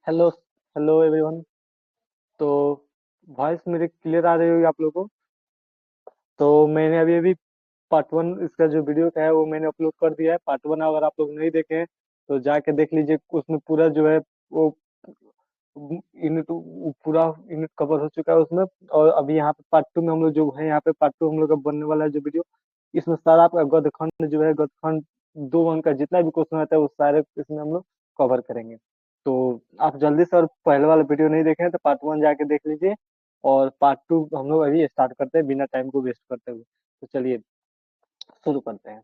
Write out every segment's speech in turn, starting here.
Hello hello everyone. तो voice मेरी clear आ रही होगी आप लोगों को। तो मैंने अभी अभी पार्ट वन इसका जो वीडियो का है वो मैंने अपलोड कर दिया है। पार्ट वन अगर आप लोग नहीं देखे हैं तो जाके देख लीजिए। उसमें पूरा जो है वो यूनिट पूरा यूनिट कवर हो चुका है उसमें। और अभी यहाँ पे पार्ट टू में हम लोग जो है, यहाँ पे पार्ट टू हम लोग का बनने वाला है जो वीडियो। इसमें सारा आपका गदखंड जो है, गदखंड 2 अंक का जितना भी क्वेश्चन आता है वो सारे इसमें हम लोग कवर करेंगे। तो आप जल्दी से, और पहले वाला वीडियो नहीं देखे हैं तो पार्ट वन जाके देख लीजिए। और पार्ट टू हम लोग अभी स्टार्ट करते हैं बिना टाइम को वेस्ट करते हुए। तो चलिए शुरू करते हैं।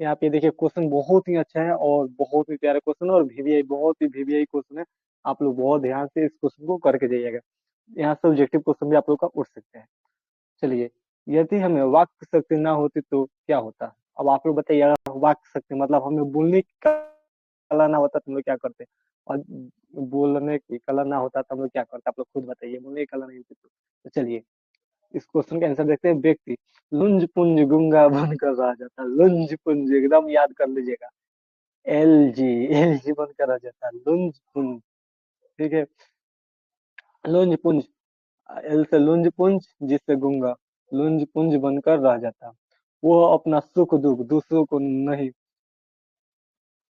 यहाँ पे देखिए क्वेश्चन बहुत ही अच्छा है और बहुत ही प्यारा क्वेश्चन है, और वीवीआई बहुत ही वीवीआई क्वेश्चन है। आप लोग बहुत ध्यान से इस क्वेश्चन को करके जाइएगा। यहाँ से ऑब्जेक्टिव क्वेश्चन भी आप लोग का उठ सकते हैं। चलिए, यदि हमें वाक शक्ति ना होती तो क्या होता। अब आप लोग बताइए, अगर वाक शक्ति मतलब हमें बोलने की कला ना होता तो हम लोग क्या करते। और बोलने की कला ना होता तो हम लोग क्या करते, आप लोग खुद बताइए। बोलने की कला नहीं होती तो चलिए इस क्वेश्चन का आंसर देखते हैं। व्यक्ति लुंज पुंज गुंगा बनकर रह जाता। लुंज पुंज एकदम याद कर लीजिएगा। एल जी, एल जी बनकर रह जाता, लुंज पुंज। ठीक है, लुंज पुंज। एल से लुंज पुंज, जिससे गूंगा, लुंज पुंज बनकर रह जाता। वो अपना सुख दुख दूसरों को नहीं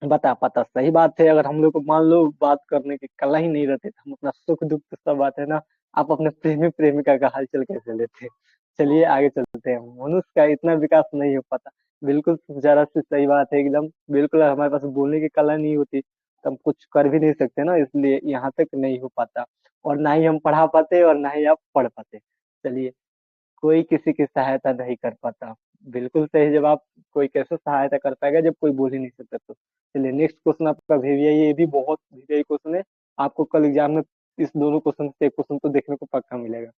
बता पाता। सही बात है। अगर हम लोग को मान लो बात करने की कला ही नहीं रहती तो हम अपना सुख दुख तो सब बात है ना, आप अपने प्रेमी प्रेमिका का हालचाल कैसे लेते। चलिए आगे चलते हैं। मनुष्य का इतना विकास नहीं हो पाता। बिल्कुल जरा सी सही बात है एकदम। बिल्कुल हमारे पास बोलने की कला नहीं होती तो हम कुछ कर भी नहीं सकते ना, इसलिए यहाँ तक नहीं हो पाता। और ना ही हम पढ़ा पाते और ना ही आप पढ़ पाते। चलिए, कोई किसी की सहायता नहीं कर पाता। बिल्कुल सही जवाब। कोई कैसे सहायता कर पाएगा जब कोई बोल ही नहीं सकता तो। चलिए नेक्स्ट क्वेश्चन आपका वीवीआई, ये भी बहुत वीवीआई क्वेश्चन है। आपको कल एग्जाम में इस दोनों क्वेश्चन से एक क्वेश्चन तो देखने को पक्का मिलेगा।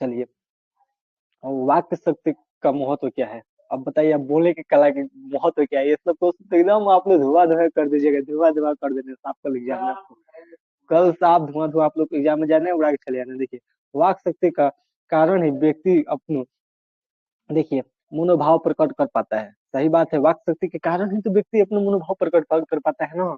चलिए, और वाक्य शक्ति का महत्व क्या है। अब बताइए, अब बोलने की कला की महत्व क्या है। ये सब क्वेश्चन तो एकदम आपने धुआं धुआं कर दीजिएगा, धुआं धुआं कर देने से आप कल एग्जाम में आपको। कल साफ धुआं धुआं आप लोग एग्जाम में जाने उड़ा के चले जाना। देखिए, वाक शक्ति का कारण ही व्यक्ति अपने, देखिए, मनोभाव प्रकट कर पाता है। सही बात है, वाक शक्ति के कारण ही तो व्यक्ति अपने मनोभाव प्रकट कर पाता है ना।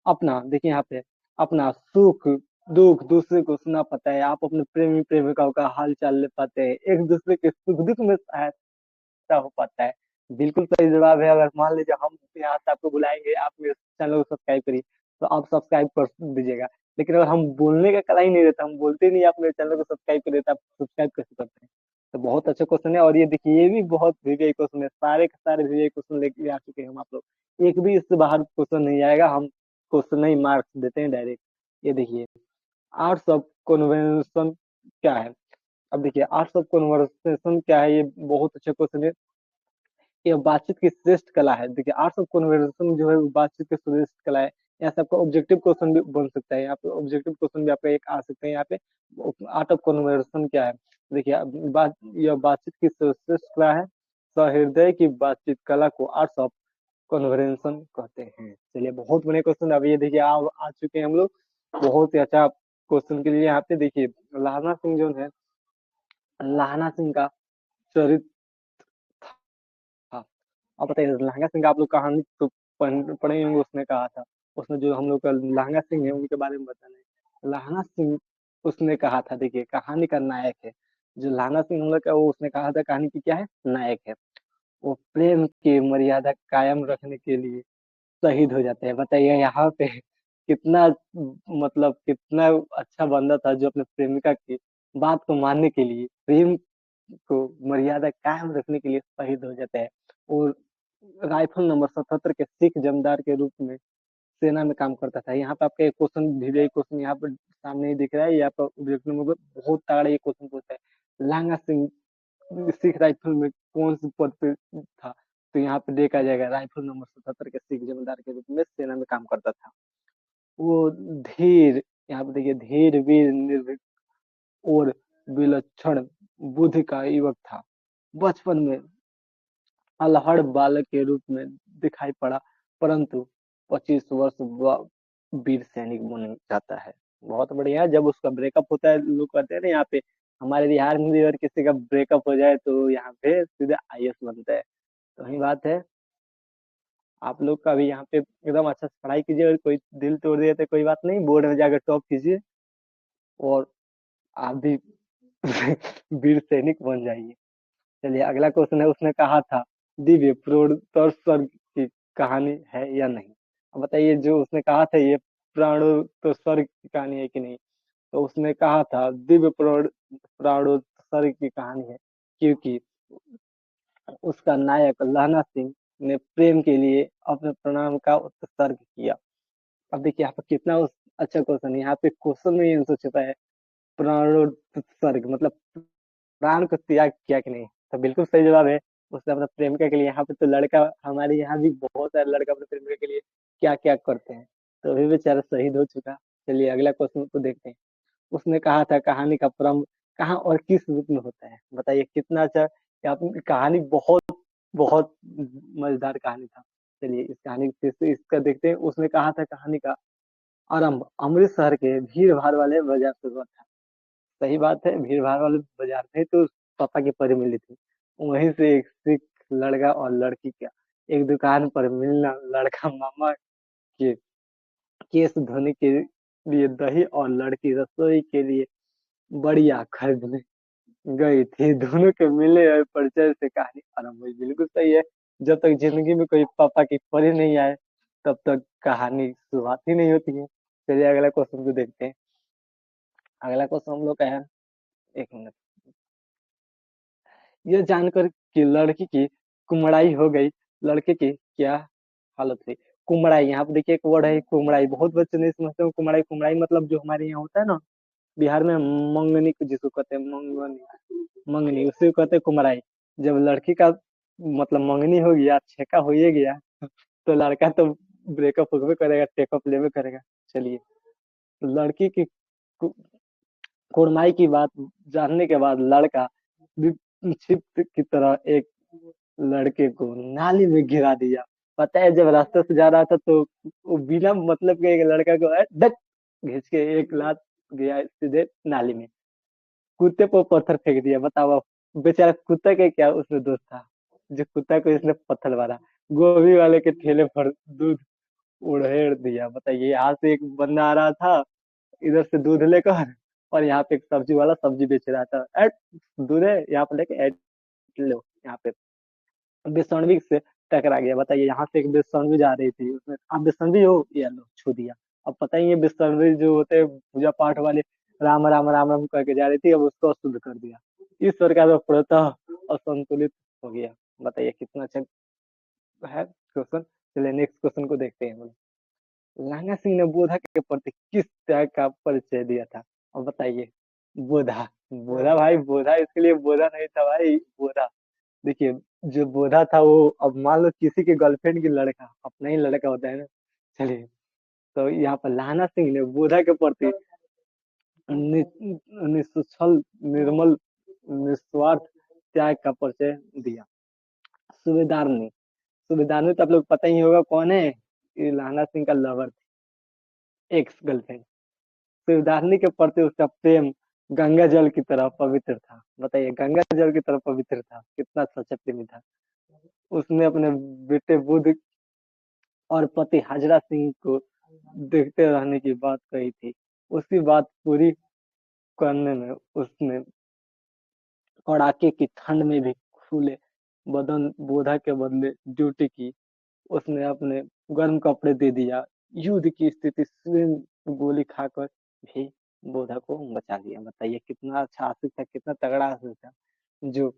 अपना देखिए यहाँ पे, अपना सुख दुख दूसरे को सुना पाता है। आप अपने प्रेमी प्रेमिकाओं का हाल चाल ले पाते हैं, एक दूसरे के सुख दुख में सहायता हो पाता है। बिल्कुल सही जवाब है। अगर मान लीजिए हम यहाँ से आपको बुलाएंगे, आप मेरे चैनल को सब्सक्राइब करिए, तो आप सब्सक्राइब कर दीजिएगा। लेकिन अगर हम बोलने का कला ही नहीं रहता, हम बोलते नहीं, आप मेरे चैनल को सब्सक्राइब करिए, तो आप सब्सक्राइब कैसे करते हैं। तो बहुत अच्छा क्वेश्चन है। और ये देखिए, ये भी बहुत वीवीआई क्वेश्चन है। सारे के सारे वीवीआई क्वेश्चन लेके आ चुके हैं हम आप लोग। एक भी इससे बाहर क्वेश्चन नहीं आएगा। हम क्वेश्चन नहीं मार्क्स देते हैं डायरेक्ट। ये देखिए, आर्ट्स ऑफ कन्वर्सेशन क्या है। अब देखिए, आर्ट्स ऑफ कन्वर्सेशन क्या है, ये बहुत अच्छा क्वेश्चन है। ये बातचीत की श्रेष्ठ कला है। देखिए, आर्ट्स ऑफ कन्वर्सेशन जो है वो बातचीत की श्रेष्ठ कला है। यहाँ से आपका ऑब्जेक्टिव क्वेश्चन भी बन सकता है। यहाँ पे ऑब्जेक्टिव क्वेश्चन भी आपका एक आ सकते हैं यहाँ पे। आर्ट ऑफ कन्वर्सेशन क्या है। देखिए, यह बातचीत की श्रेष्ठ कला है। सहृदय की बातचीत कला को आर्ट्स ऑफ कन्वर्सेशन कहते हैं। चलिए, बहुत बड़े क्वेश्चन अब ये देखिए आ चुके हैं हम लोग। बहुत ही अच्छा क्वेश्चन के लिए यहाँ पे देखिए, लाहना सिंह जो है, लाहना सिंह का चरित्र था। अब बताइए, लहंगा सिंह का आप लोग कहानी तो पढ़े होंगे। उसने कहा था, उसने जो हम लोग का लहंगा सिंह है उनके बारे में बताना है। लहंगा सिंह उसने कहा था, देखिए कहानी का नायक है। जो लहंगा सिंह हम लोग का, वो उसने कहा था कहानी की क्या है, नायक है। वो प्रेम की मर्यादा कायम रखने के लिए शहीद हो जाते हैं। बताइए यहाँ पे कितना, मतलब कितना अच्छा बंदा था जो अपने प्रेमिका की बात को मानने के लिए, प्रेम को मर्यादा कायम रखने के लिए शहीद हो जाता है। और राइफल नंबर 77 के सिख जमींदार के रूप में सेना में काम करता था। यहाँ पे आपका एक क्वेश्चन भी, यही क्वेश्चन यहाँ पर सामने ही दिख रहा है। यहाँ पर ऑब्जेक्टिव में बहुत तगड़ा ये क्वेश्चन पूछता है, लांगा सिंह सिख राइफल में कौन से पद पे था। तो यहाँ पे देखा जाएगा, राइफल नंबर 77 के सिख जमींदार के रूप में सेना में काम करता था। वो धीर, यहाँ पे देखिए, धीर वीर निर्भीक और विलक्षण बुद्धि का युवक था। बचपन में अल्हड़ बालक के रूप में दिखाई पड़ा, परंतु 25 वर्ष वीर सैनिक बन जाता है। बहुत बढ़िया। जब उसका ब्रेकअप होता है, लोग कहते हैं ना यहाँ पे, हमारे बिहार में भी अगर किसी का ब्रेकअप हो जाए तो यहाँ पे सीधे आईएएस बनता है। तो वही बात है। आप लोग का भी यहाँ पे एकदम अच्छा से पढ़ाई कीजिए, और कोई दिल तोड़ दिए तो कोई बात नहीं, बोर्ड में जाकर टॉप कीजिए, और आप भी वीर सैनिक बन जाइए। चलिए अगला क्वेश्चन है, उसने कहा था दिव्य प्रोत्तर स्वर्ग की कहानी है या नहीं। अब बताइए, जो उसने कहा था ये प्राणोत्तर स्वर्ग की कहानी है कि नहीं। तो उसने कहा था दिव्य प्राणोत्तर की कहानी है, क्योंकि उसका नायक लहना सिंह ने प्रेम के लिए अपने प्राण का उत्सर्ग किया। अब देखिए यहाँ पर कितना अच्छा क्वेश्चन है, यहाँ पे क्वेश्चन में आंसर छुपा है। प्राणोत्सर्ग मतलब प्राण को त्याग किया कि नहीं, तो बिल्कुल सही जवाब है। उसने अपना प्रेमिका के लिए, यहाँ पे तो लड़का, हमारे यहाँ भी बहुत सारे लड़का अपने प्रेमिका के लिए क्या क्या करते हैं, तो अभी बेचारा शहीद हो चुका। चलिए अगला क्वेश्चन को देखते हैं। उसने कहा था कहानी का प्रारंभ कहाँ और किस रूप में होता है। बताइए कितना अच्छा, ये आपकी कहानी बहुत बहुत मजेदार कहानी था। चलिए इस कहानी फिर से इसका देखते हैं। उसने कहा था कहानी का आरंभ अमृतसर के भीड़ भाड़ वाले बाजार से हुआ था। सही बात है, भीड़ भाड़ वाले बाजार में तो पापा की परी मिली थी। वहीं से एक सिख लड़का और लड़की का एक दुकान पर मिलना, लड़का मामा के केस धोने के लिए दही और लड़की रसोई के लिए बढ़िया खरीदने गई थी। दोनों के मिले और परिचय से कहानी आरंभ हुई। बिल्कुल सही है, जब तक जिंदगी में कोई पापा की परी नहीं आए तब तक कहानी शुरुआत ही नहीं होती है। चलिए अगला क्वेश्चन को देखते हैं। अगला क्वेश्चन हम लोग का है, एक मिनट। ये जानकर कि लड़की की कुमड़ाई हो गई, लड़के की क्या हालत हुई। कुमड़ाई, यहाँ पे देखिए एक वर्ड है कुमड़ाई, बहुत बच्चे नहीं समझते हो कुमड़ाई। कुमड़ाई मतलब जो हमारे यहाँ होता है ना, बिहार में मंगनी को जिसको कहते हैं, मंगनी, मंगनी उसी को कहते हैं कुमड़ाई। जब लड़की का मतलब मंगनी हो गया, छेका हो ही गया, तो लड़का तो ब्रेकअप होबे करेगा, टेकअप लेवे करेगा। चलिए, लड़की की कुड़माई की बात जानने के बाद लड़का विक्षिप्त की तरह एक लड़के को नाली में गिरा दिया। पता है, जब रास्ते से जा रहा था तो वो बिना मतलब के एक लड़का को धक घिंच के एक लात गया सीधे नाली में। कुत्ते पर पत्थर फेंक दिया। बताओ आप, बेचारा कुत्ता के क्या उसमें दोस्त था, जो कुत्ता को इसने पत्थर मारा। गोभी वाले के ठेले पर दूध उड़ेड़ दिया। बताइए, यहाँ से एक बंदा आ रहा था इधर से दूध लेकर, और यहाँ पे एक सब्जी वाला सब्जी बेच रहा था। एट दूध है यहाँ पे, लेके एट लो। यहाँ पे बिसनवी से टकरा गया। बताइए, यहाँ से एक बिसनवी जा रही थी, उसमें आप बिसनवी हो, ये लो छू दिया। अब पता ही है, बिसनवी जो होते हैं पूजा पाठ वाले, राम राम राम राम करके जा रही थी, अब उसको अशुद्ध कर दिया। इस प्रकार का प्रतः असंतुलित हो गया। बताइए कितना अच्छा है क्वेश्चन। चलिए नेक्स्ट क्वेश्चन को देखते हैं हम लोग। लांगा सिंह ने बोधा के प्रति किस त्याग का परिचय दिया था। अब बताइए, बोधा, बोधा भाई, बोधा इसके लिए बोधा नहीं था भाई, बोधा। देखिए, जो बोधा था वो, अब मान लो किसी के गर्लफ्रेंड की लड़का अपना ही लड़का होता है ना। चलिए, तो यहाँ पर लाना सिंह ने बोधा के प्रति निश्चल निर्मल निस्वार्थ त्याग का परिचय दिया। सूबेदार ने, सूबेदार ने तो आप लोग पता ही होगा कौन है, ये लाना सिंह का लवर, एक्स गर्लफ्रेंड। शिवदारनी के प्रति उसका प्रेम गंगा जल की तरह पवित्र था। बताइए, गंगा जल की तरह पवित्र था, कितना सच्चा प्रेमी था। उसने अपने बेटे बुद्ध और पति हाजरा सिंह को देखते रहने की बात कही थी। उसकी बात पूरी करने में उसने कड़ाके की ठंड में भी खुले बदन बोधा के बदले ड्यूटी की। उसने अपने गर्म कपड़े दे दिया। युद्ध की स्थिति स्वयं गोली खाकर भी बोधा को बचा दिया। बताइए कितना अच्छा आशिक था, कितना तगड़ा आशिक था, जो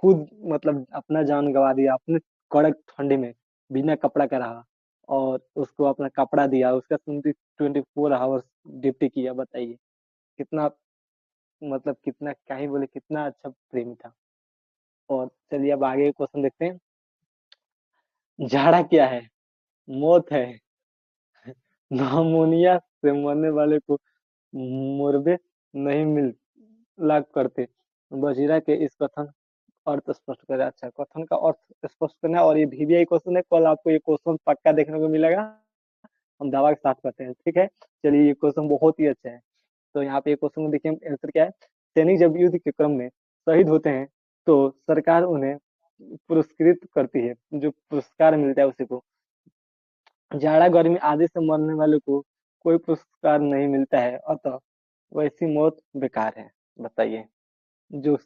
खुद मतलब अपना जान गंवा दिया अपने कड़क ठंडी में, बिना कपड़ा का रहा, और उसको अपना कपड़ा दिया, उसका 24 आवर्स ड्यूटी किया। बताइए कितना मतलब कितना क्या ही बोले, कितना अच्छा प्रेमी था। और चलिए अब आगे क्वेश्चन देखते हैं। झाड़ा क्या है, मौत है, नामोनिया से मरने वाले को मुर्बे नहीं मिल लाग करते। वजीरा के इस कथन अर्थ स्पष्ट करें। अच्छा, कथन का अर्थ स्पष्ट करना है, और ये VVI क्वेश्चन है, कल आपको ये क्वेश्चन पक्का देखने को मिलेगा, हम दावा के साथ करते हैं, ठीक है। चलिए ये क्वेश्चन बहुत ही अच्छा है। तो यहाँ पे क्वेश्चन में देखिए आंसर क्या है। सैनिक जब युद्ध के क्रम में शहीद होते हैं तो सरकार उन्हें पुरस्कृत करती है, जो पुरस्कार मिलता है उसी को जाड़ा गर्मी आदि से मरने वाले को कोई पुरस्कार नहीं मिलता है, अतः वैसी मौत बेकार है। बताइए। जो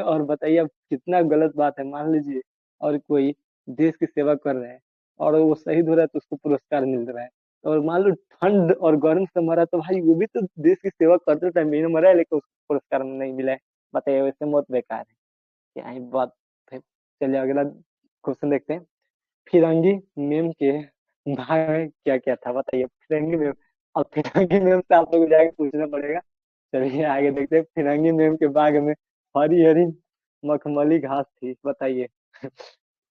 और बताइए अब कितना गलत बात है। मान लीजिए और कोई देश की सेवा कर रहा है और वो शहीद हो रहा है तो उसको पुरस्कार मिल रहा है। और मान लो ठंड और गर्म से मरा तो भाई वो भी तो देश की सेवा करते टाइम ही ना मरा है, लेकिन उसको पुरस्कार नहीं मिला है। बताइए, वैसे मौत बेकार है। क्या ही बात है। चलिए अगला क्वेश्चन देखते हैं। फिरंगी मेम के भाग में क्या क्या था, बताइए फिरंगी मेम। अब फिरंगी मेम से आप लोग को जाके पूछना पड़ेगा। चलिए आगे देखते हैं। फिरंगी मेम के बाग में हरी हरी मखमली घास थी, बताइए।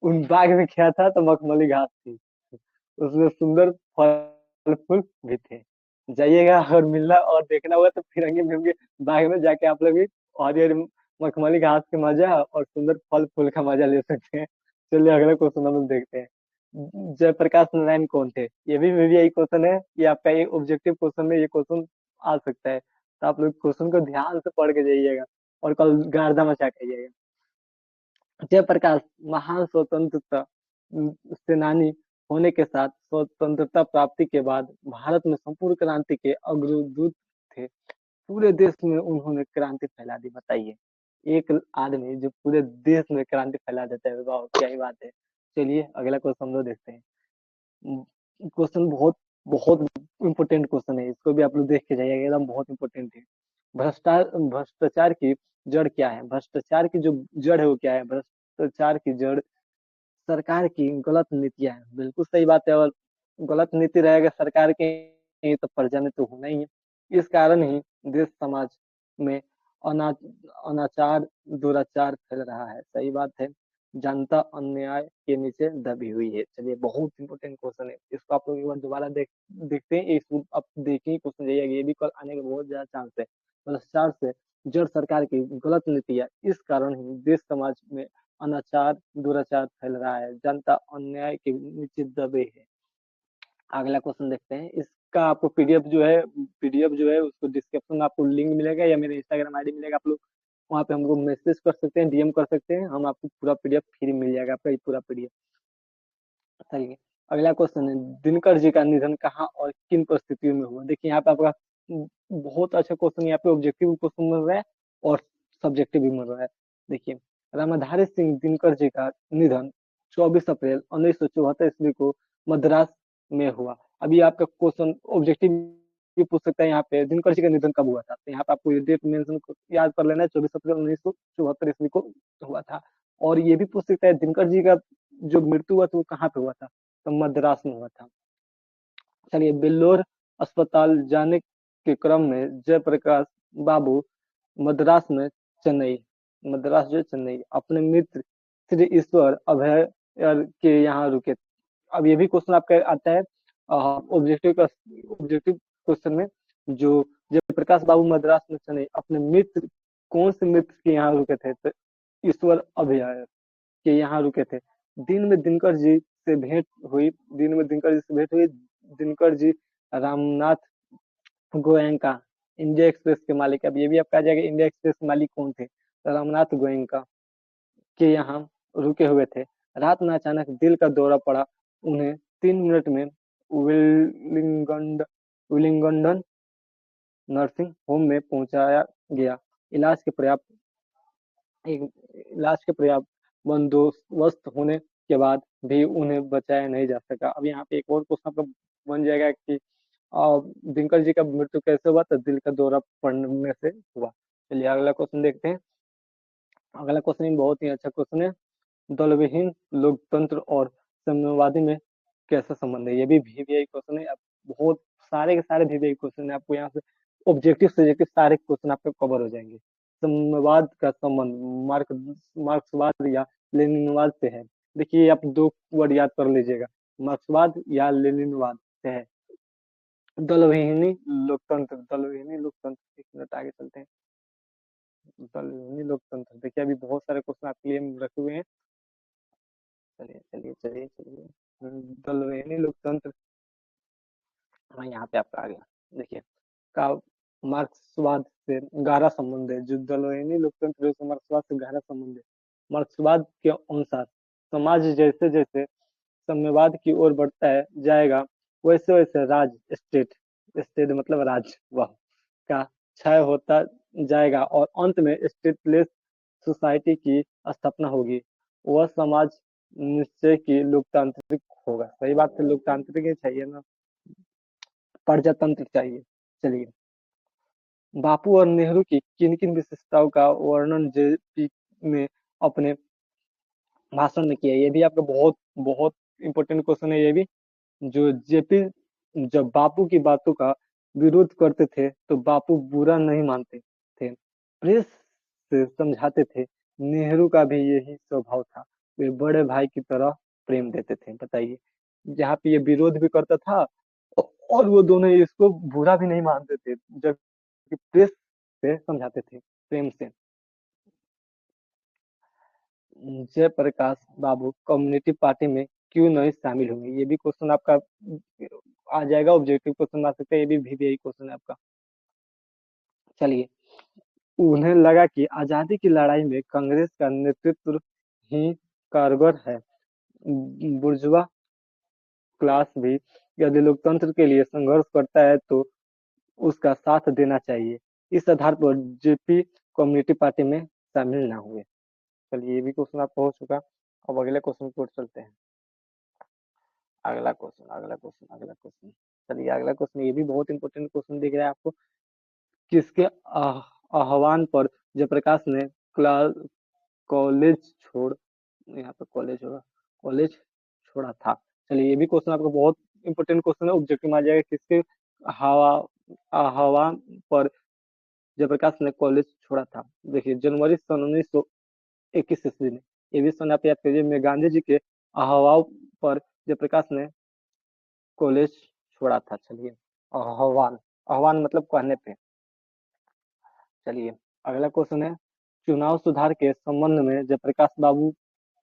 उन बाग में क्या था, तो मखमली घास थी। उसमें सुंदर फल फूल भी थे। जाइएगा और मिलना और देखना होगा तो फिरंगी मेम के बाग में जाके आप लोग भी हरी हरी मखमली घास के मजा और सुंदर फल फूल का मजा ले सकते हैं। चलिए अगला क्वेश्चन हम लोग देखते हैं। जयप्रकाश नारायण कौन थे? ये भी यही क्वेश्चन है। ये आपका ये ऑब्जेक्टिव क्वेश्चन में ये क्वेश्चन आ सकता है, तो आप लोग क्वेश्चन को ध्यान से पढ़ के जाइएगा और कल गार्दा मचा के आइएगा। जयप्रकाश महान स्वतंत्रता सेनानी होने के साथ स्वतंत्रता प्राप्ति के बाद भारत में संपूर्ण क्रांति के अग्रदूत थे। पूरे देश में उन्होंने क्रांति फैला दी। बताइए, एक आदमी जो पूरे देश में क्रांति फैला देता है, वाह क्या ही बात है। चलिए अगला क्वेश्चन हम लोग देखते हैं। क्वेश्चन बहुत बहुत इंपोर्टेंट क्वेश्चन है, इसको भी आप लोग देख के जाइएगा, एकदम बहुत इंपोर्टेंट है। भ्रष्टाचार की जड़ क्या है? भ्रष्टाचार की जो जड़ है वो क्या है? भ्रष्टाचार की जड़ सरकार की गलत नीतियां हैं। बिल्कुल सही बात है। और गलत नीति रहेगा सरकार की तो प्रजा में तो होना ही है। इस कारण ही देश समाज में अना अनाचार दुराचार फैल रहा है। सही बात है। जनता अन्याय के नीचे दबी हुई है। चलिए बहुत इंपॉर्टेंट क्वेश्चन है, इसको आप लोग एक बार दोबारा देखते हैं। इसको आप देखिए क्वेश्चन जाइएगा, ये भी कल आने का बहुत ज्यादा चांस है। भ्रष्टाचार से जड़ सरकार की गलत नीतियां, इस कारण ही देश समाज में अनाचार दुराचार फैल रहा है, जनता अन्याय के नीचे दबे है। अगला क्वेश्चन देखते हैं। इसका आपको पीडीएफ जो है उसको डिस्क्रिप्शन में आपको लिंक मिलेगा या मेरे इंस्टाग्राम आईडी मिलेगा। आप लोग वहाँ पे हमको मैसेज कर सकते हैं, डीएम कर सकते हैं, हम आपको पूरा पीडीएफ फ्री मिल जाएगा, आपका ये पूरा पीडीएफ। चलिए अगला क्वेश्चन है। दिनकर जी का निधन कहाँ और किन परिस्थितियों में हुआ? देखिए यहाँ पे आपका बहुत अच्छा क्वेश्चन, यहाँ पे ऑब्जेक्टिव क्वेश्चन मिल रहा है और सब्जेक्टिव भी मिल रहा है। देखिए, रामाधारी सिंह दिनकर जी का निधन 24 अप्रैल 1974 ईस्वी को मद्रास में हुआ। अभी आपका क्वेश्चन ऑब्जेक्टिव भी पूछ सकता है यहाँ पे, दिनकर जी का निधन कब हुआ था? तो यहाँ पे आपको ये डेट मेंशन याद कर लेना है, 24 अप्रैल 1974 ईस्वी को हुआ था। और ये भी पूछ सकता है दिनकर जी का जो मृत्यु हुआ था वो कहाँ पे हुआ था? तो मद्रास में हुआ था। चलिए, बेल्लोर अस्पताल जाने के क्रम में जयप्रकाश बाबू मद्रास में चेन्नई मद्रास जो है चेन्नई अपने मित्र श्री ईश्वर अभय के यहाँ रुके। अब ये भी क्वेश्चन आपका आता है ऑब्जेक्टिव क्वेश्चन में। जो जयप्रकाश बाबू मद्रास में चेन्नई अपने मित्र, कौन से मित्र के यहाँ रुके थे? तो ईश्वर अभय के यहाँ रुके थे। दिन में दिनकर जी से भेंट हुई दिन में दिनकर जी से भेंट हुई। दिनकर जी रामनाथ गोयनका इंडिया एक्सप्रेस के मालिक। अब ये भी आपका आ जाएगा, इंडिया एक्सप्रेस के मालिक कौन थे? तो रामनाथ गोयनका के यहाँ रुके हुए थे। रात में अचानक दिल का दौरा पड़ा उन्हें। 3 मिनट में विलिंगडन विलिंगडन नर्सिंग होम में पहुंचाया गया। इलाज के पर्याप्त एक इलाज के पर्याप्त बंदोबस्त होने के बाद भी उन्हें बचाया नहीं जा सका। अब यहाँ पे एक और क्वेश्चन आपका बन जाएगा कि दिनकर जी का मृत्यु कैसे हुआ? तो दिल का दौरा पड़ने से हुआ। चलिए अगला क्वेश्चन देखते हैं। अगला क्वेश्चन बहुत ही अच्छा क्वेश्चन है। दलविहीन लोकतंत्र और साम्यवादी में कैसा संबंध है? ये भी वीवीआई क्वेश्चन है। आप बहुत सारे के सारे वीवीआई क्वेश्चन है, आपको यहाँ से ऑब्जेक्टिव सब्जेक्टिव सारे क्वेश्चन आपके कवर हो जाएंगे। साम्यवाद का संबंध मार्क्सवाद या लेनिनवाद से है। देखिए आप दो वर्ड याद कर लीजिएगा, मार्क्सवाद या लेनिनवाद से है। दलविहीनी लोकतंत्र एक मिनट आगे चलते हैं। दलविहीनी लोकतंत्र, देखिए अभी बहुत सारे क्वेश्चन आपके लिए रखे हुए हैं। चलिए चलिए चलिए चलिए। दलवेनी लोकतंत्र, हाँ यहाँ पे आपका आ गया। देखिए का मार्क्सवाद से गहरा संबंध है। जो दलवेनी लोकतंत्र है, उसका मार्क्सवाद से गहरा संबंध है। मार्क्सवाद के अनुसार समाज जैसे जैसे साम्यवाद की ओर बढ़ता है जाएगा, वैसे वैसे राज स्टेट, स्टेट मतलब राज, वह का क्षय होता जाएगा और अंत में स्टेटलेस सोसाइटी की स्थापना होगी। वह समाज निश्चय की लोकतांत्रिक होगा। सही बात है, लोकतांत्रिक ही चाहिए ना, प्रजातंत्र चाहिए। चलिए, बापू और नेहरू की किन किन विशेषताओं का वर्णन जेपी ने अपने भाषण में किया है? ये भी आपका बहुत बहुत इंपॉर्टेंट क्वेश्चन है ये भी। जो जेपी जब बापू की बातों का विरोध करते थे तो बापू बुरा नहीं मानते थे, प्रेस से समझाते थे। नेहरू का भी यही स्वभाव था, वे बड़े भाई की तरह प्रेम देते थे। बताइए, जहाँ पे ये विरोध भी करता था और वो दोनों इसको बुरा भी नहीं मानते थे, जबकि प्रेस से समझाते थे प्रेम से। जयप्रकाश बाबू कम्युनिस्ट पार्टी में क्यों नहीं शामिल होंगे? ये भी क्वेश्चन आपका आ जाएगा, ऑब्जेक्टिव क्वेश्चन आ सकता है, ये भी VVI क्वेश्चन है आपका। चलिए, उन्हें लगा कि आजादी की लड़ाई में कांग्रेस का नेतृत्व ही कारगर है, बुर्जुआ क्लास भी यदि लोकतंत्र के लिए संघर्ष करता है तो उसका साथ देना चाहिए। इस आधार पर जेपी कम्युनिस्ट पार्टी में शामिल ना हुए। चलिए, ये भी क्वेश्चन आपका हो चुका। अब अगले क्वेश्चन की ओर चलते हैं। अगला क्वेश्चन, अगला क्वेश्चन, अगला क्वेश्चन। चलिए, अगला क्वेश्चन ये भी बहुत इंपॉर्टेंट क्वेश्चन दिख रहा है आपको। किसके आह्वान पर जयप्रकाश ने क्लास कॉलेज छोड़, यहाँ पे कॉलेज होगा, कॉलेज छोड़ा था? चलिए, ये भी क्वेश्चन आपका बहुत इंपॉर्टेंट क्वेश्चन है, ऑब्जेक्टिव में आ जाएगा। किसके हवा आह्वान पर जयप्रकाश ने कॉलेज छोड़ा था? देखिए, जनवरी सन 1921 ईस्वी में। ये भी सन आप याद करिए, में गांधी जी के आह्वान पर जयप्रकाश ने कॉलेज छोड़ा था। चलिए, आह्वान, आह्वान मतलब कहने पे। चलिए, अगला क्वेश्चन है, चुनाव सुधार के संबंध में जयप्रकाश बाबू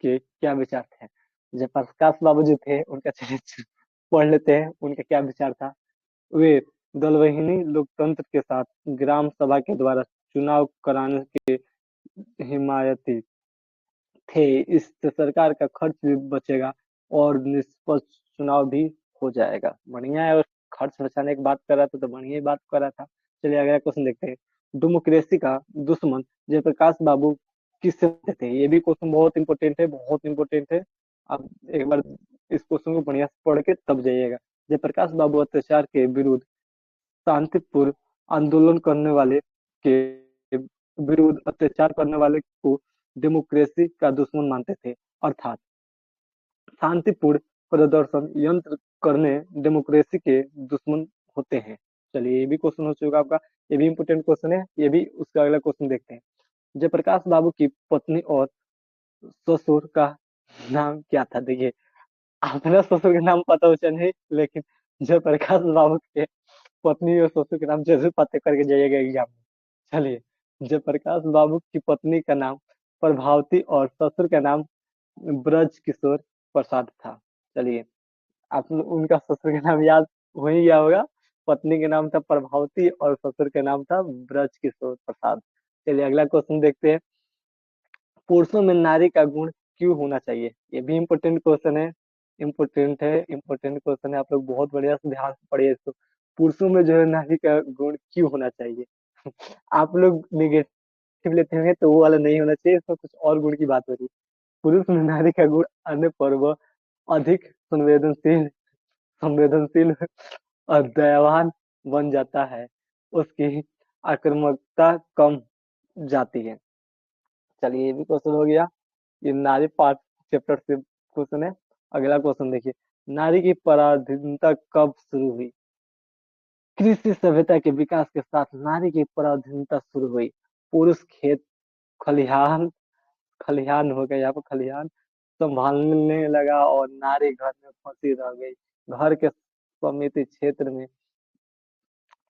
के क्या विचार थे? जयप्रकाश बाबू जो थे उनका, चलिए पढ़ लेते हैं उनका क्या विचार था। वे दलवहीनी लोकतंत्र के साथ ग्राम सभा के द्वारा चुनाव कराने के हिमायती थे। इससे सरकार का खर्च भी बचेगा और निष्पक्ष चुनाव भी हो जाएगा। बढ़िया है, और खर्च बचाने की बात कर रहा था तो बढ़िया ही बात कर रहा था। चलिए, अगला क्वेश्चन देखते हैं। डेमोक्रेसी का दुश्मन जयप्रकाश बाबू किससे होते थे? ये भी क्वेश्चन बहुत इंपॉर्टेंट है, बहुत इंपॉर्टेंट है। आप एक बार इस क्वेश्चन को बढ़िया से पढ़ के तब जाइएगा। जयप्रकाश बाबू अत्याचार के विरुद्ध शांतिपूर्ण आंदोलन करने वाले के विरुद्ध, अत्याचार करने वाले को डेमोक्रेसी का दुश्मन मानते थे, अर्थात शांतिपूर्ण प्रदर्शन यंत्र करने डेमोक्रेसी के दुश्मन होते हैं। चलिए, ये भी क्वेश्चन हो चुका आपका, ये भी इंपोर्टेंट क्वेश्चन है। ये भी उसका अगला क्वेश्चन देखते हैं। जयप्रकाश बाबू की पत्नी और ससुर का नाम क्या था? देखिए, अपना ससुर का नाम पता हो चाहे नहीं, लेकिन जयप्रकाश बाबू के पत्नी और ससुर के नाम जरूर पता करके जाइएगा एग्जाम में। चलिए, जयप्रकाश बाबू की पत्नी का नाम प्रभावती और ससुर का नाम ब्रज किशोर प्रसाद था। चलिए, आप उनका ससुर का नाम याद हो ही गया होगा। पत्नी का नाम था प्रभावती और ससुर का नाम था ब्रज किशोर प्रसाद। चलिए, अगला क्वेश्चन देखते हैं। पुरुषों में नारी का गुण क्यों होना चाहिए? ये भी इम्पोर्टेंट क्वेश्चन है, इम्पोर्टेंट है, इम्पोर्टेंट क्वेश्चन है। आप लोग बहुत बढ़िया से ध्यान से पढ़िए इसको। पुरुषों में जो है नारी का गुण क्यों होना चाहिए? आप लोग निगेटिव लेते हैं तो वो वाला नहीं होना चाहिए, इसमें कुछ और गुण की बात हो रही है। पुरुष में नारी का गुण आने पर वह अधिक संवेदनशील संवेदनशील और दयावान बन जाता है, उसकी आक्रामकता कम जाती है। चलिए, ये भी क्वेश्चन हो गया। ये नारी पार्ट चैप्टर से क्वेश्चन है। अगला क्वेश्चन देखिए, नारी की पराधीनता कब शुरू हुई? कृषि सभ्यता के विकास के साथ नारी की पराधीनता शुरू हुई। पुरुष खेत खलिहान, खलिहान हो गया यहाँ पर, खलिहान संभालने लगा और नारी घर में फंसी रह गई। घर के समिति क्षेत्र में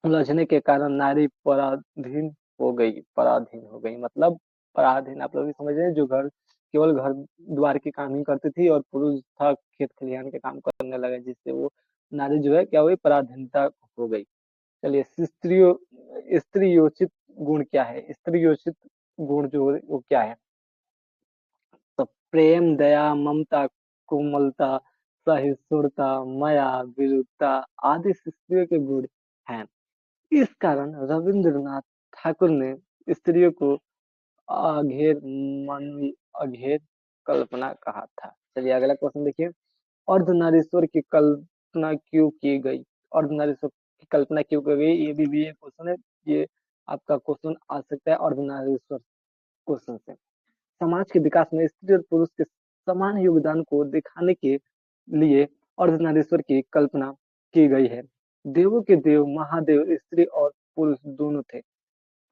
उलझने के कारण नारी पराधीन हो गई। पराधीन हो गई मतलब, पराधीन आप लोग भी समझ रहे हैं, जो घर केवल घर द्वार के काम ही करती थी और पुरुष था खेत खलिहान के काम करने लगा, जिससे वो नारी जो है क्या हुई, पराधीनता हो गई। चलिए, स्त्रियोचित गुण क्या है? स्त्रियोचित गुण जो वो क्या है? तो प्रेम, दया, ममता, कोमलता, सहिष्णुता, माया, विरुद्धता आदि स्त्रियों के गुण हैं। इस कारण रविंद्रनाथ ठाकुर ने स्त्रियों को अघेर मानवी अघेर कल्पना कहा था। चलिए अगला क्वेश्चन देखिए। अर्धनारीश्वर की कल्पना क्यों की गई? अर्धनारीश्वर की कल्पना क्यों की गई, ये भी एक क्वेश्चन है। ये आपका क्वेश्चन आ सकता है अर्धनारीश्वर क्वेश्चन से। समाज के विकास में स्त्री और पुरुष के समान योगदान को दिखाने के लिए अर्धनारीश्वर की कल्पना की गई है। देवों के देव महादेव स्त्री और पुरुष दोनों थे।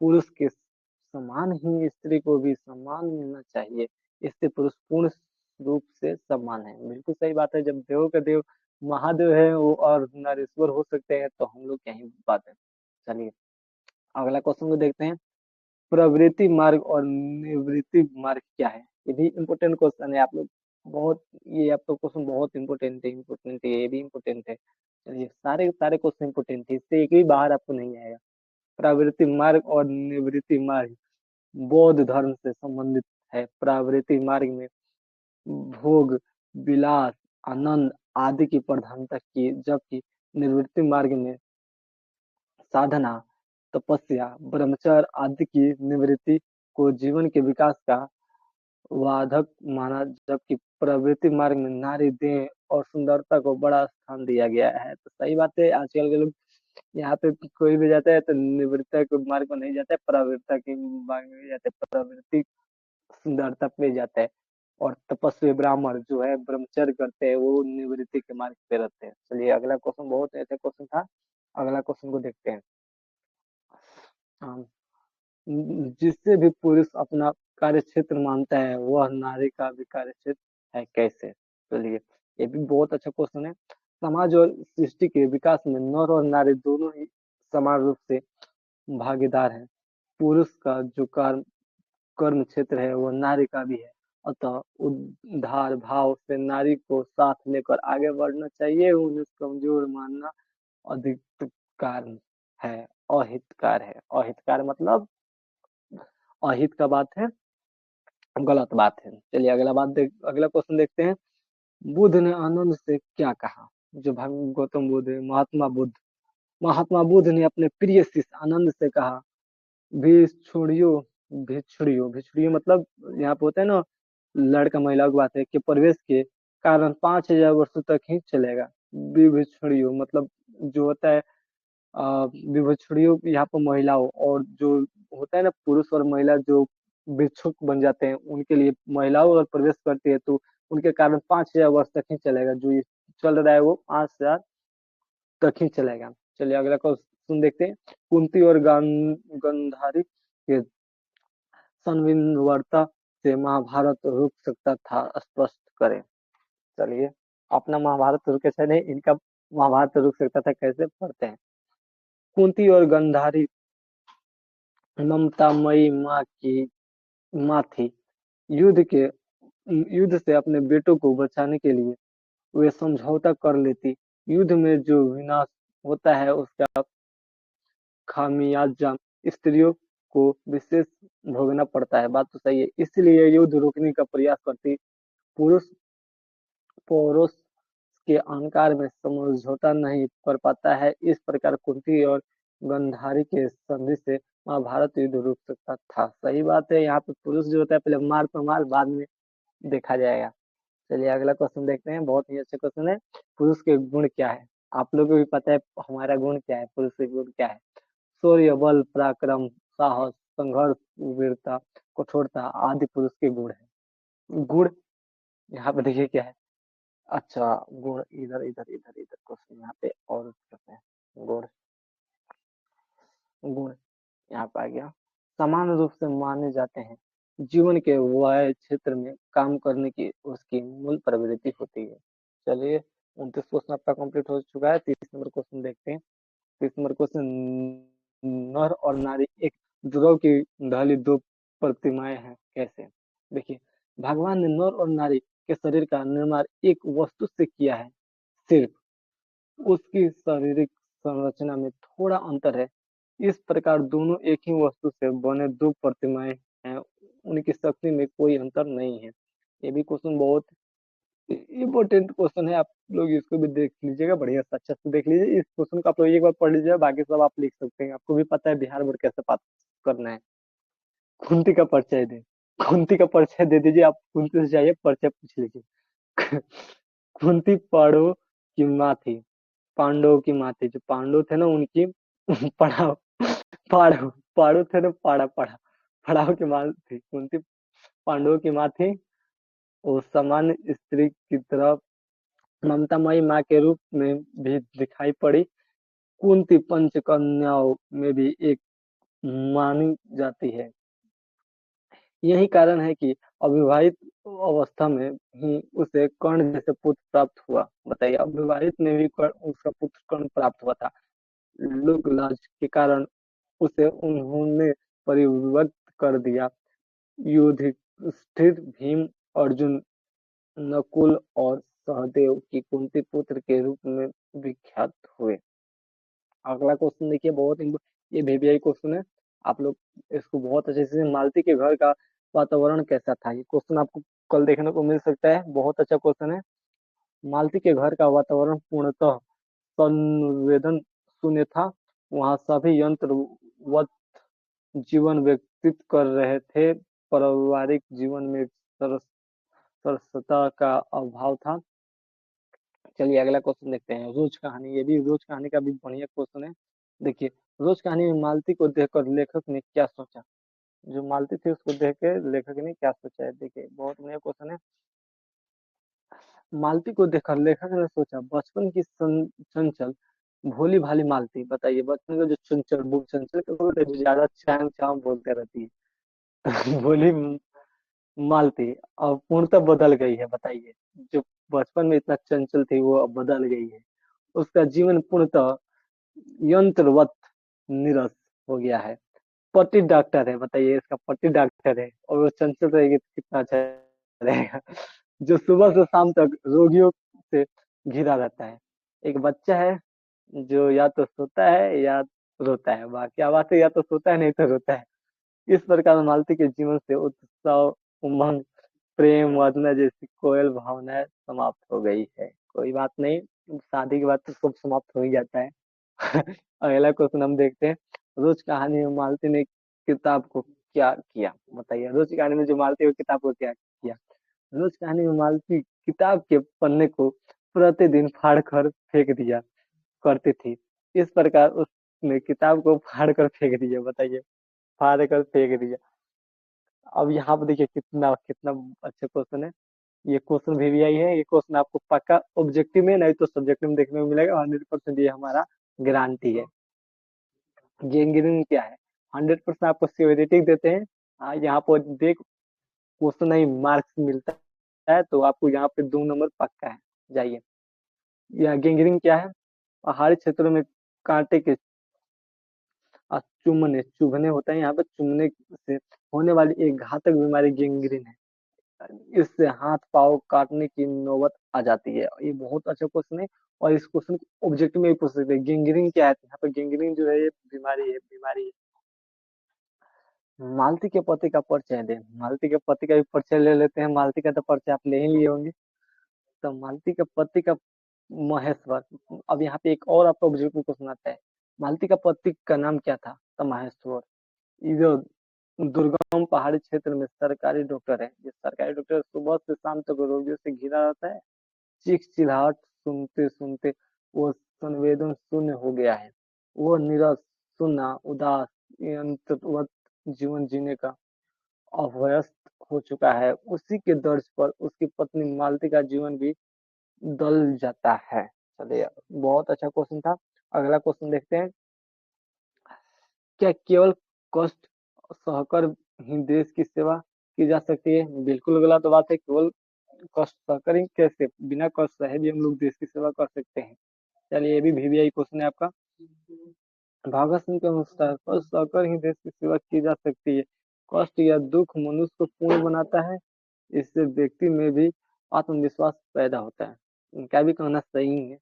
पुरुष के समान ही स्त्री को भी सम्मान मिलना चाहिए। इससे पुरुष पूर्ण रूप से समान है। बिल्कुल सही बात है। जब देवों के देव महादेव है वो और नारेश्वर हो सकते हैं तो हम लोग क्या ही बात है। चलिए अगला क्वेश्चन को देखते हैं। प्रवृत्ति मार्ग और निवृत्ति मार्ग क्या है? ये भी इम्पोर्टेंट क्वेश्चन है। आप लोग बहुत, ये आपका क्वेश्चन बहुत इम्पोर्टेंट है, ये भी इम्पोर्टेंट है। चलिए सारे सारे क्वेश्चन इम्पोर्टेंट है, इससे एक भी बाहर आपको नहीं आएगा। प्रवृत्ति मार्ग और निवृत्ति मार्ग बौद्ध धर्म से संबंधित है। प्रवृत्ति मार्ग में भोग, विलास, आनंद आदि की प्रधानता की, जबकि निवृत्ति मार्ग में साधना, तपस्या, ब्रह्मचर्य आदि की निवृत्ति को जीवन के विकास का वाधक माना। जबकि प्रवृत्ति मार्ग में नारी, देह और सुंदरता को बड़ा स्थान दिया गया है। तो सही बात है। आजकल के लोग यहाँ पे कोई भी जाता है तो निवृत्ता के मार्ग पर नहीं जाता है, प्रवृत्ता के मार्ग में जाता है। प्रवृत्ति सुंदरता पे जाता है और तपस्वी ब्राह्मण जो है ब्रह्मचर्य करते हैं वो निवृत्ति के मार्ग पे रहते हैं। चलिए अगला क्वेश्चन बहुत ऐसा क्वेश्चन था। अगला क्वेश्चन को देखते हैं। हाँ, जिससे भी पुरुष अपना कार्य क्षेत्र मानता है वह नारी का भी कार्य क्षेत्र है, कैसे? चलिए ये भी बहुत अच्छा क्वेश्चन है। समाज और सृष्टि के विकास में नर और नारी दोनों ही समान रूप से भागीदार हैं। पुरुष का जो कर्म क्षेत्र है वो नारी का भी है। अतः उद्धार भाव से नारी को साथ लेकर आगे बढ़ना चाहिए। उन्हें कमजोर मानना अधिकार है, अहितकार है। अहितकार मतलब अहित का बात है, गलत बात है। चलिए अगला क्वेश्चन देखते हैं। बुद्ध ने आनंद से क्या कहा? जो भगवान गौतम बुद्ध है, महात्मा बुद्ध ने अपने प्रिय शिष्य आनंद से कहा, भिक्षुणियों भिक्षुणियों भिक्षुणियों मतलब यहाँ पे होता है ना, लड़का महिला की बात है कि प्रवेश के कारण 5,000 वर्षों तक ही चलेगा। विभिक्षुणियों मतलब जो होता है विभक्षणियों यहाँ पर महिलाओं, और जो होता है ना पुरुष और महिला जो भिक्षुक बन जाते हैं उनके लिए महिलाओं अगर प्रवेश करती है तो उनके कारण 5,000 वर्ष तक ही चलेगा। जो ये चल रहा है वो 5,000 तक ही चलेगा। चलिए अगला क्वेश्चन देखते हैं। कुंती और गंधारी के संविनवर्ता से महाभारत रुक सकता था, स्पष्ट करें। चलिए अपना महाभारत रुके से नहीं, इनका महाभारत रुक सकता था कैसे, पढ़ते हैं। कुंती और गंधारी ममतामयी माँ थी। युद्ध के युद्ध से अपने बेटों को बचाने के लिए वे समझौता कर लेती। युद्ध में जो विनाश होता है उसका खामियाजा स्त्रियों को विशेष भोगना पड़ता है। बात तो सही है, इसलिए युद्ध रोकने का प्रयास करती। पुरुष पौरुष के अहंकार में समझौता नहीं कर पाता है। इस प्रकार कुंती और गंधारी के संधि से महाभारत युद्ध रुक सकता था। सही बात है। यहाँ पे पुरुष जो होता है पहले मार पर मार, बाद में देखा जाएगा। चलिए अगला क्वेश्चन देखते हैं। बहुत ही अच्छा क्वेश्चन है। पुरुष के गुण क्या है? आप लोगों को भी पता है हमारा गुण क्या है, पुरुष के गुण क्या है? शौर्य, बल, पराक्रम, साहस, संघर्ष, वीरता, कठोरता आदि पुरुष के गुण है। गुण यहाँ पे देखिए क्या है। अच्छा गुण इधर इधर इधर इधर क्वेश्चन यहाँ पे और करते हैं। गुण गुण यहाँ पे आ गया। समान रूप से माने जाते हैं। जीवन के वह क्षेत्र में काम करने की उसकी मूल प्रवृत्ति होती है। चलिए 29 क्वेश्चन आपका कंप्लीट हो चुका है। 30 नंबर क्वेश्चन देखते हैं। 30 नंबर क्वेश्चन। नर और नारी एक ध्रुव की ढाली दो प्रतिमाएं हैं, कैसे? देखिए भगवान ने नर और नारी के शरीर का निर्माण एक वस्तु से किया है। सिर्फ उसकी शारीरिक संरचना में थोड़ा अंतर है। इस प्रकार दोनों एक ही वस्तु से बने दो प्रतिमाएं हैं, उनकी शक्ति में कोई अंतर नहीं है। ये भी क्वेश्चन बहुत इम्पोर्टेंट क्वेश्चन है, आप लोग इसको भी देख लीजिएगा, बढ़िया से अच्छे से देख लीजिए। इस क्वेश्चन को आप लोग एक बार पढ़ लीजिएगा, बाकी सब आप लिख सकते हैं। आपको भी पता है बिहार बोर्ड कैसे पास करना है। कुंती का परिचय दे, कुंती का परिचय दे दीजिए, आप कुंती से जाइए परिचय पूछ लीजिए। कुंती पांडवों की माँ थी, पांडवों की माँ थी, जो पांडव थे ना उनकी पढ़ाओ, पाड़ो पाड़ो थे ना, पाड़ा पढ़ा पढ़ाओ की माँ थी कुंती, पांडवों की माँ थी। वो सामान्य स्त्री की तरह ममतामयी माँ के रूप में भी दिखाई पड़ी। कुंती पंचकन्याओं में भी एक मानी जाती है। यही कारण है कि अविवाहित अवस्था में ही उसे कर्ण जैसे पुत्र प्राप्त हुआ। बताइए, अविवाहित में भी उसका पुत्र कर्ण प्राप्त हुआ था। लोक लाज के कारण उसे उन्होंने परिवर्तित कर दिया। युधिष्ठिर, भीम, अर्जुन, नकुल और सहदेव की कुंती पुत्र के रूप में विख्यात हुए। अगला क्वेश्चन देखिए, ये VVI क्वेश्चन है। आप लोग इसको बहुत अच्छे से, मालती के घर का वातावरण कैसा था, ये क्वेश्चन आपको कल देखने को मिल सकता है। बहुत अच्छा क्वेश्चन है। मालती के घर का वातावरण पूर्णतः संवेदन शून्य था। वहाँ सभी यंत्रवत जीवन व्यतीत कर रहे थे। पारिवारिक जीवन में सरसता का अभाव था। चलिए अगला क्वेश्चन देखते हैं, रोज कहानी। ये भी रोज कहानी का भी बढ़िया क्वेश्चन है। देखिए, रोज कहानी में मालती को देखकर लेखक ने क्या सोचा। जो मालती थी उसको देख के लेखक ने क्या सोचा है, देखिए बहुत बढ़िया क्वेश्चन है। मालती को देखकर लेखक ने सोचा, बचपन की चंचल भोली भाली मालती। बताइए, बचपन का जो चंचल, वो चंचल का बोलते हैं, जो ज्यादा चाम चाम बोलते रहती है। भोली मालती अब पूर्णतः बदल गई है। बताइए, जो बचपन में इतना चंचल थी वो अब बदल गई है। उसका जीवन पूर्णतः यंत्रवत निरस हो गया है। पति डॉक्टर है। बताइए, इसका पति डॉक्टर है और वो चंचल रहेगी तो कितना अच्छा रहेगा। जो सुबह से शाम तक रोगियों से घिरा रहता है। एक बच्चा है जो या तो सोता है या रोता है। वाह क्या बात है, या तो सोता है नहीं तो रोता है। इस प्रकार मालती के जीवन से उत्साह, उमंग, प्रेम, वदना जैसी कोयल भावनाएं समाप्त हो गई है। कोई बात नहीं, शादी के बाद तो सब समाप्त हो ही जाता है। अगला क्वेश्चन हम देखते हैं, रोज कहानी में मालती ने किताब को क्या किया। बताइए, रोज कहानी में जो मालती है वो किताब को क्या किया। रोज कहानी में मालती किताब के पन्ने को प्रतिदिन फाड़ कर फेंक दिया करती थी। इस प्रकार उसने किताब को फाड़ कर फेंक दिया। बताइए, फाड़ कर फेंक दिया। अब यहाँ पे देखिए कितना कितना अच्छा क्वेश्चन है। ये क्वेश्चन VVI है। ये क्वेश्चन आपको पक्का ऑब्जेक्टिव में नहीं तो सब्जेक्टिव में देखने को मिलेगा। 100% ये हमारा गारंटी है। गेंगिन क्या है, 100% आपको सियोरिटी देते हैं। हाँ, यहाँ पर देख क्वेश्चन नहीं मार्क्स मिलता है तो आपको यहाँ पे 2 नंबर पक्का है। जाइए, यह गेंगिन क्या है, पहाड़ी क्षेत्रों में कांटे के चुभने चुभने होता है। यहाँ पे चुभने से होने वाली एक घातक बीमारी गेंग्रीन है। इससे हाथ पाँव काटने की नौबत आ जाती है। ये बहुत अच्छा क्वेश्चन है और इस क्वेश्चन को ऑब्जेक्टिव में भी पूछ सकते हैं। गेंग्रीन क्या है, तो यहाँ पे गेंग्रीन जो है ये बीमारी है। मालती के पति का परिचय दे। मालती के पति का भी परिचय ले लेते हैं। मालती का तो परिचय आप ले ही लिए होंगे। तो मालती के पति का महेश्वर। अब यहाँ पे एक और आपका ऑब्जेक्टिव क्वेश्चन आता है, मालती का पति का नाम क्या था, तो महेश्वर। ये जो दुर्गम पहाड़ी क्षेत्र में सरकारी डॉक्टर है, ये सरकारी डॉक्टर सुबह से शाम तक रोगियों से घिरा रहता है। चीख चिल्लाहट सुनते सुनते वो संवेदन शून्य हो गया है। वो निरस, सुन्ना, उदास, यंत्रवत जीवन जीने का अभ्यस्त हो चुका है। उसी के दर्ज पर उसकी पत्नी मालती का जीवन भी दल जाता है। चलिए, बहुत अच्छा क्वेश्चन था। अगला क्वेश्चन देखते हैं, क्या केवल कष्ट सहकर ही देश की सेवा की जा सकती है। बिल्कुल गलत बात है। केवल कष्ट सहकर ही कैसे, बिना कष्ट सहे भी हम लोग देश की सेवा कर सकते हैं। चलिए, ये भी VVI क्वेश्चन है आपका। भगत सिंह के अनुसार कष्ट सहकर ही देश की सेवा की जा सकती है। कष्ट या दुख मनुष्य को पूर्ण बनाता है। इससे व्यक्ति में भी आत्मविश्वास पैदा होता है। इनका भी कहना सही है।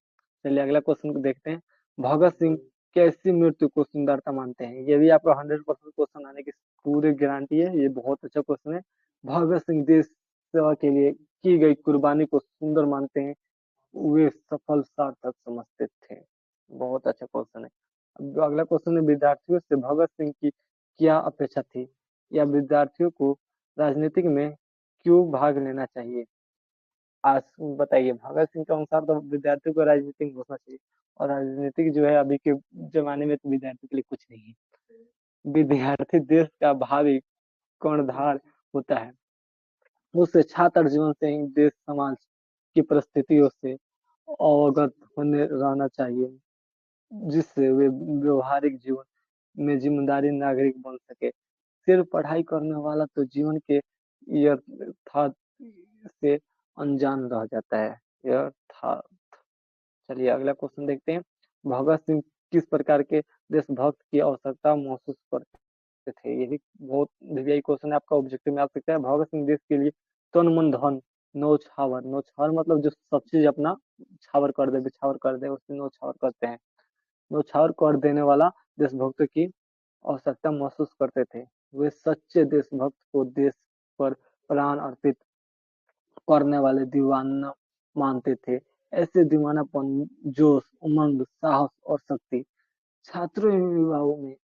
चलिए अगला क्वेश्चन को देखते हैं, भगत सिंह कैसी मृत्यु को सुंदरता मानते हैं। ये भी आपका 100% क्वेश्चन आने की पूरी गारंटी है। ये बहुत अच्छा क्वेश्चन है। भगत सिंह देश सेवा के लिए की गई कुर्बानी को सुंदर मानते हैं, वे सफल सार्थक समझते थे। बहुत अच्छा क्वेश्चन है। अब जो अगला क्वेश्चन है, विद्यार्थियों से भगत सिंह की क्या अपेक्षा थी, या विद्यार्थियों को राजनीतिक में क्यों भाग लेना चाहिए। आज बताइए, भगत सिंह के अनुसार तो विद्यार्थियों को राजनीति में घुसना चाहिए, और राजनीतिक जो है अभी के जमाने में तो विद्यार्थी के लिए कुछ नहीं है। विद्यार्थी देश का भावी कर्णधार होता है। उसे छात्र जीवन से ही देश समाज की परिस्थितियों से अवगत होने रहना चाहिए, जिससे वे व्यवहारिक जीवन में जिम्मेदारी नागरिक बन सके। सिर्फ पढ़ाई करने वाला तो जीवन के यथार्थ से अनजान रह जाता है। यथार्थ। चलिए अगला क्वेश्चन देखते हैं। भगत सिंह किस प्रकार के देशभक्त की आवश्यकता महसूस करते थे। ये भी बहुत वीवीआई क्वेश्चन है, आपका ऑब्जेक्टिव में आ सकता है। भगत सिंह देश के लिए तन मन धन नौछावर, नौछावर मतलब जो सब चीज अपना छावर कर दे, बिछावर कर दे, उससे नौछावर करते हैं। नौछावर कर देने वाला देशभक्त की आवश्यकता महसूस करते थे। वे सच्चे देशभक्त को देश पर प्राण अर्पित करने वाले दीवाना मानते थे। ऐसे दीवानापन जोश, उमंग, साहस और शक्ति छात्रों एवं युवाओं में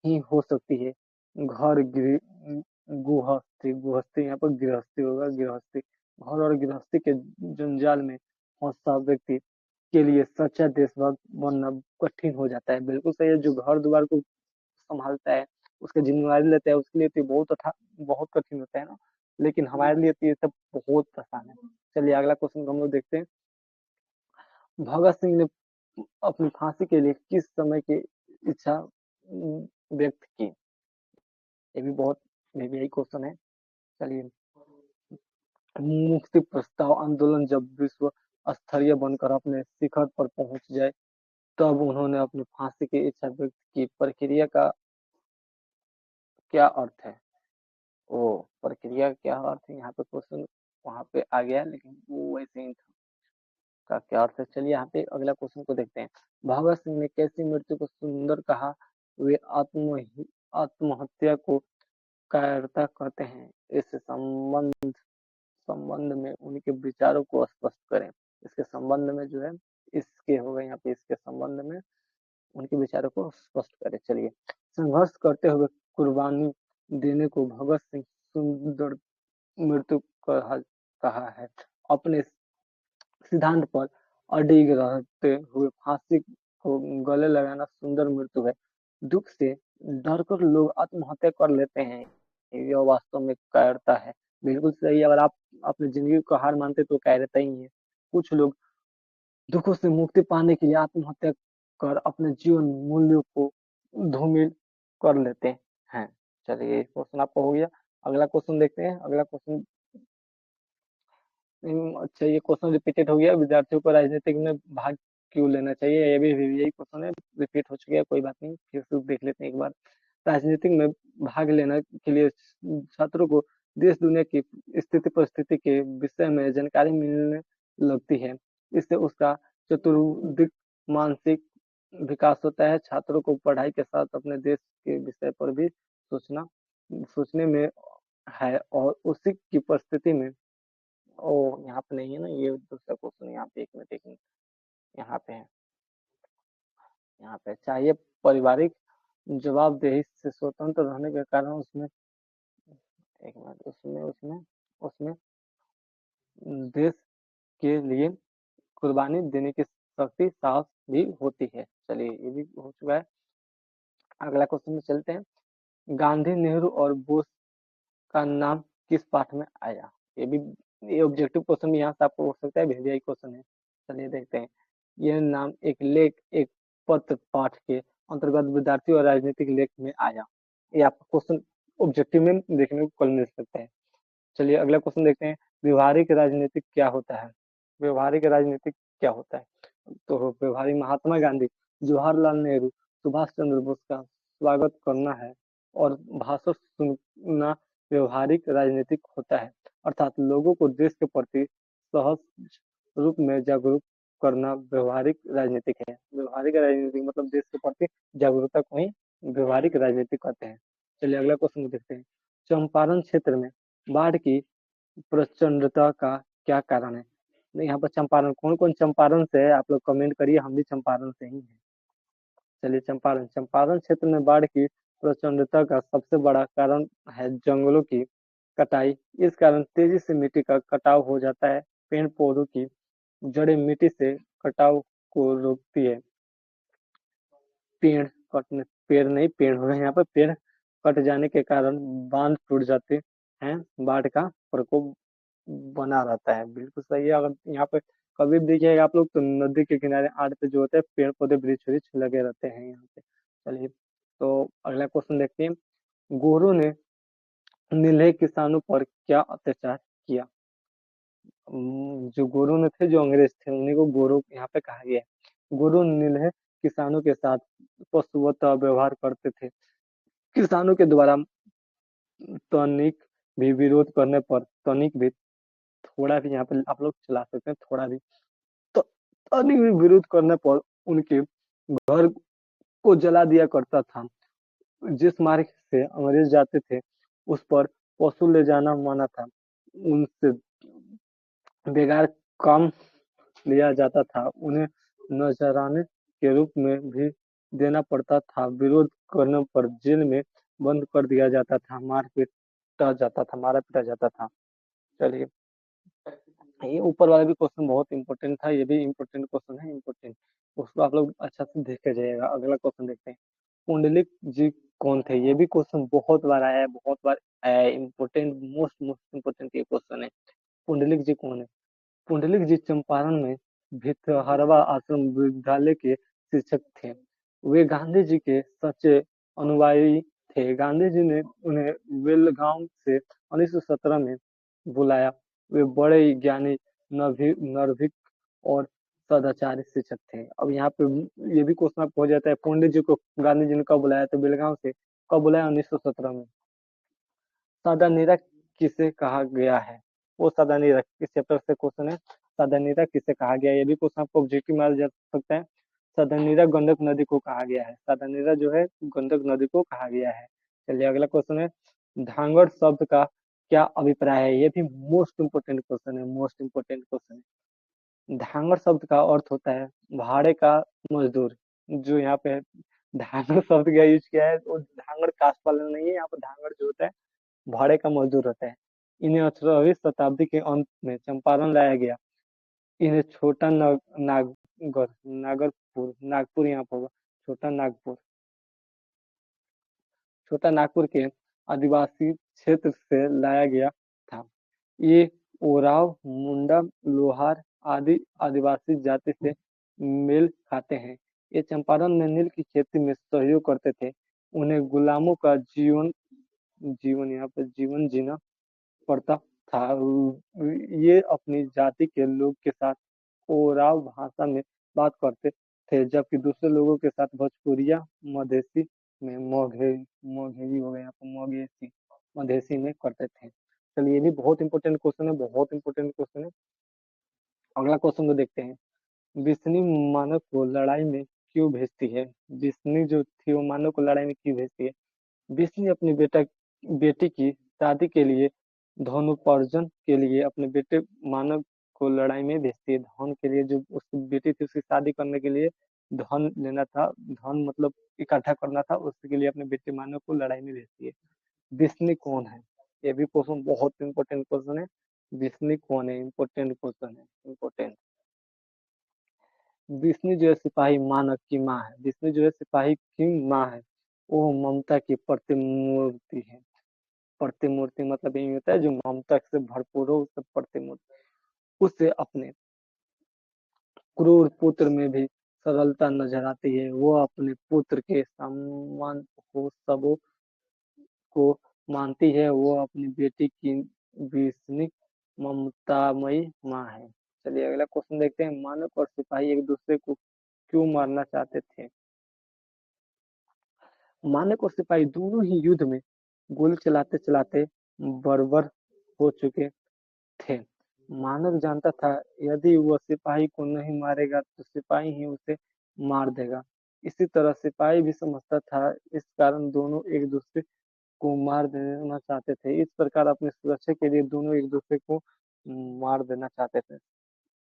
ही हो सकती है। घर गृहस्थी, गृहस्थी यहाँ पर गृहस्थी होगा, गृहस्थी। घर और गृहस्थी के जंजाल में फंसा व्यक्ति के लिए सच्चा देशभक्त बनना कठिन हो जाता है। बिल्कुल सही है। जो घर द्वार को संभालता है, उसकी जिम्मेवारी लेता है, उसके लिए तो बहुत कठिन होता है ना, लेकिन हमारे लिए तो ये सब बहुत आसान है। चलिए अगला क्वेश्चन हम लोग देखते हैं। भगत सिंह ने अपनी फांसी के लिए किस समय की इच्छा व्यक्त की। ये भी बहुत यही क्वेश्चन है। चलिए, मुक्ति प्रस्ताव आंदोलन जब विश्व स्तरीय बनकर अपने शिखर पर पहुंच जाए, तब उन्होंने अपनी फांसी की इच्छा व्यक्त की। प्रक्रिया का क्या अर्थ है। ओ, प्रक्रिया क्या अर्थ है, यहाँ पे क्वेश्चन वहां पे आ गया, लेकिन वो वैसे ही था। का क्या अर्थ है। चलिए यहाँ पे अगला क्वेश्चन को देखते हैं। भगत सिंह ने कैसी मृत्यु को सुंदर कहा। वे आत्महत्या को कायरता कहते हैं। इस संबंध में उनके विचारों को स्पष्ट करें। इसके संबंध में जो है, इसके हो गए यहाँ पे, इसके संबंध में उनके विचारों को स्पष्ट करें। चलिए, संघर्ष करते हुए कुर्बानी देने को भगत सिंह सुंदर मृत्यु कहा है। अपने सिद्धांत पर अडिग रहते हुए फांसी को गले लगाना सुंदर मृत्यु है। दुख से डरकर लोग आत्महत्या कर लेते हैं, यह वास्तव में कायरता है। बिल्कुल सही। अगर आप अपनी जिंदगी को हार मानते तो कायरता ही है। कुछ लोग दुखों से मुक्ति पाने के लिए आत्महत्या कर अपने जीवन मूल्यों को धूमिल कर लेते हैं। चलिए क्वेश्चन आपका हो गया। अगला क्वेश्चन देखते हैं। अगला क्वेश्चन, अच्छा ये क्वेश्चन रिपीटेड हो गया। विद्यार्थियों को राजनीतिक में भाग क्यों लेना चाहिए। ये भी यही क्वेश्चन है, रिपीट हो चुका है, कोई बात नहीं, फिर से देख लेते हैं एक बार। राजनीतिक में भाग लेने के लिए छात्रों को देश दुनिया की स्थिति परिस्थिति के विषय में जानकारी मिलने लगती है। इससे उसका चतुर्दिक मानसिक विकास होता है। छात्रों को पढ़ाई के साथ अपने देश के विषय पर भी सोचने में है, और उसी की परिस्थिति में, ओ यहाँ पे नहीं है ना, ये दूसरा क्वेश्चन। यहाँ पे एक मिनट, यहाँ पे है। यहाँ पे चाहिए पारिवारिक जवाबदेही से स्वतंत्र रहने के कारण उसमें, एक मिनट, उसमें उसमें उसमें देश के लिए कुर्बानी देने की शक्ति, साहस भी होती है। चलिए ये भी हो चुका है। अगला क्वेश्चन में चलते हैं। गांधी, नेहरू और बोस का नाम किस पाठ में आया। ये भी, ये ऑब्जेक्टिव क्वेश्चन भी यहाँ से आपको हो सकता है, वीवीआई क्वेश्चन है। चलिए देखते हैं। यह नाम एक लेख, एक पत्र पाठ के अंतर्गत विद्यार्थी और राजनीतिक लेख में आया। ये आपको क्वेश्चन ऑब्जेक्टिव में देखने को कल मिल सकता है। चलिए अगला क्वेश्चन देखते हैं। व्यवहारिक राजनीतिक क्या होता है। व्यवहारिक राजनीतिक क्या होता है। तो व्यवहारिक, महात्मा गांधी, जवाहरलाल नेहरू, सुभाष चंद्र बोस का स्वागत करना है और भाषण सुनना व्यवहारिक राजनीतिक होता है। अर्थात लोगों को देश के प्रति सहज रूप में जागरूक करना व्यवहारिक राजनीतिक है। व्यवहारिक राजनीतिक मतलब देश के प्रति जागरूकता को ही व्यवहारिक राजनीतिक कहते हैं। चलिए अगला क्वेश्चन देखते हैं। चंपारण क्षेत्र में बाढ़ की प्रचंडता का क्या कारण है? नहीं, यहाँ पर चंपारण, कौन कौन चंपारण से है आप लोग कमेंट करिए, हम भी चंपारण से ही हैं। चलिए, चंपारण चंपारण क्षेत्र में बाढ़ की प्रचंडता का सबसे बड़ा कारण है जंगलों की कटाई। इस कारण तेजी से मिट्टी का कटाव हो जाता है। पेड़ पौधों की जड़ें मिट्टी से कटाव को रोकती है। पेड़ कटने पेड़ नहीं, पेड़ हो रहे हैं यहाँ पर, पेड़ कट जाने के कारण बांध टूट जाते हैं, बाढ़ का प्रकोप बना रहता है। बिल्कुल सही है। अगर यहाँ पे कभी भी देखिएगा आप लोग तो नदी के किनारे आड़ पे जो होते हैं पेड़ पौधे वृक्ष वृक्ष लगे रहते हैं यहाँ पे। चलिए, तो अगला क्वेश्चन देखते हैं। गोरों ने नीले किसानों पर क्या अत्याचार किया? जो गोरों ने थे, जो अंग्रेज थे, उन्हीं को गोरों यहाँ पे कहा गया है। गोरों नीले किसानों के साथ पशुवत व्यवहार करते थे। किसानों के द्वारा तनिक भी विरोध करने पर, तनिक भी, थोड़ा भी यहाँ पे आप लोग चला सकते हैं, थोड़ा भी, तो तनिक भी विरोध करने पर उनके घर को जला दिया करता था। जिस मार्ग से अंग्रेज जाते थे उस पर पशु ले जाना माना था। उनसे बेकार काम लिया जाता था। उन्हें नजराने के रूप में भी देना पड़ता था। विरोध करने पर जेल में बंद कर दिया जाता था, मार पीटा जाता था, मारा पीटा जाता था। चलिए, ये ऊपर वाला भी क्वेश्चन बहुत इंपॉर्टेंट था, ये भी इंपॉर्टेंट क्वेश्चन है, इंपॉर्टेंट, उसको आप लोग अच्छा से देख के जाइएगा। अगला क्वेश्चन देखते हैं। पुंडलिक जी कौन थे? ये भी क्वेश्चन बहुत बार आया है, बहुत बार आया है, इंपॉर्टेंट, मोस्ट मोस्ट इंपॉर्टेंट ये क्वेश्चन है। पुंडलिक जी कौन है? पुंडलिक जी चंपारण में भितहरवा आश्रम विद्यालय के शिक्षक थे। वे गांधी जी के सच्चे अनुयायी थे। गांधी जी ने उन्हें बेलगांव से 1917 में बुलाया। वे बड़े ही ज्ञानी, निर्भीक और सदाचारी शिक्षक थे। अब यहाँ पे ये भी क्वेश्चन आपको हो जाता है, पंडित जी को गांधी जी ने कब बुलाया? तो बेलगांव से कब बुलाया? 1917 में। सदानीरा किसे कहा गया है? वो सदानीरा किस चैप्टर से क्वेश्चन है? सदानीरा किसे कहा गया है? ये भी क्वेश्चन आपको ऑब्जेक्टिव में जा सकता है। सदानीरा गंडक नदी को कहा गया है। सदानीरा जो है गंडक नदी को कहा गया है। चलिए, अगला क्वेश्चन है। धांगड़ शब्द का क्या अभिप्राय है? ये भी मोस्ट इंपोर्टेंट क्वेश्चन है, मोस्ट इंपोर्टेंट क्वेश्चन है। धांगड़ शब्द का अर्थ होता है भाड़े का मजदूर। जो यहाँ पे धांगड़ शब्द का यूज किया है, वो धांगड़ कास्ट वाला नहीं है, यहाँ पर धांगड़ जो होता है भाड़े का मजदूर रहता है। इन्हें 18वीं शताब्दी के अंत में चंपारण लाया गया। इन्हें छोटा नागरपुर, नागपुर यहाँ पर होगा, छोटा नागपुर, छोटा नागपुर के आदिवासी क्षेत्र से लाया गया था। ये ओराव, मुंडा, लोहार आदि आदिवासी जाति से मेल खाते हैं। ये चंपारण में नील की खेती में सहयोग करते थे। उन्हें गुलामों का जीवन जीवन यहाँ पे जीवन जीना पड़ता था। ये अपनी जाति के लोग के साथ ओराव भाषा में बात करते थे, जबकि दूसरे लोगों के साथ भोजपुरिया, मधेसी में मोघेरी हो गया, यहाँ पे मोगेसी, मधेसी में करते थे। चलिए, ये भी बहुत इंपॉर्टेंट क्वेश्चन है, बहुत इंपॉर्टेंट क्वेश्चन है। अगला क्वेश्चन को देखते हैं। बिस्नी मानव को लड़ाई में क्यों भेजती है? बिस्नी जो थी वो मानव को लड़ाई में क्यों भेजती है? बिस्नी अपनी बेटी की शादी के लिए, धनोपार्जन के लिए अपने बेटे मानव को लड़ाई में भेजती है। धन के लिए, जो उसकी बेटी थी उसकी शादी करने के लिए धन लेना था, धन मतलब इकट्ठा करना था, उसके लिए अपने बेटे मानव को लड़ाई में भेजती है। बिस्नी कौन है? ये भी क्वेश्चन बहुत इंपॉर्टेंट क्वेश्चन है। बिस्नी कौन है? इंपॉर्टेंट क्वेश्चन है, इंपॉर्टेंट। बिस्नी जो है सिपाही मानव की माँ है। बिस्नी जो है सिपाही की माँ है। वो ममता की प्रतिमूर्ति है। प्रतिमूर्ति मतलब यही होता है जो ममता से भरपूर हो, उसे प्रतिमूर्ति। उसे अपने क्रूर पुत्र में भी सरलता नजर आती है। वो अपने पुत्र के समान हो, सबों को मानती है। वो अपनी बेटी की विस्निक ममतामयी माँ है। चलिए, अगला क्वेश्चन देखते हैं। मानव और सिपाही एक दूसरे को क्यों मारना चाहते थे? मानव और सिपाही दोनों ही युद्ध में गोली चलाते चलाते बर्बर हो चुके थे। मानव जानता था यदि वह सिपाही को नहीं मारेगा तो सिपाही ही उसे मार देगा। इसी तरह सिपाही भी समझता था। इस कारण दोनों एक दूसरे को मार देना चाहते थे। इस प्रकार अपनी सुरक्षा के लिए दोनों एक दूसरे को मार देना चाहते थे।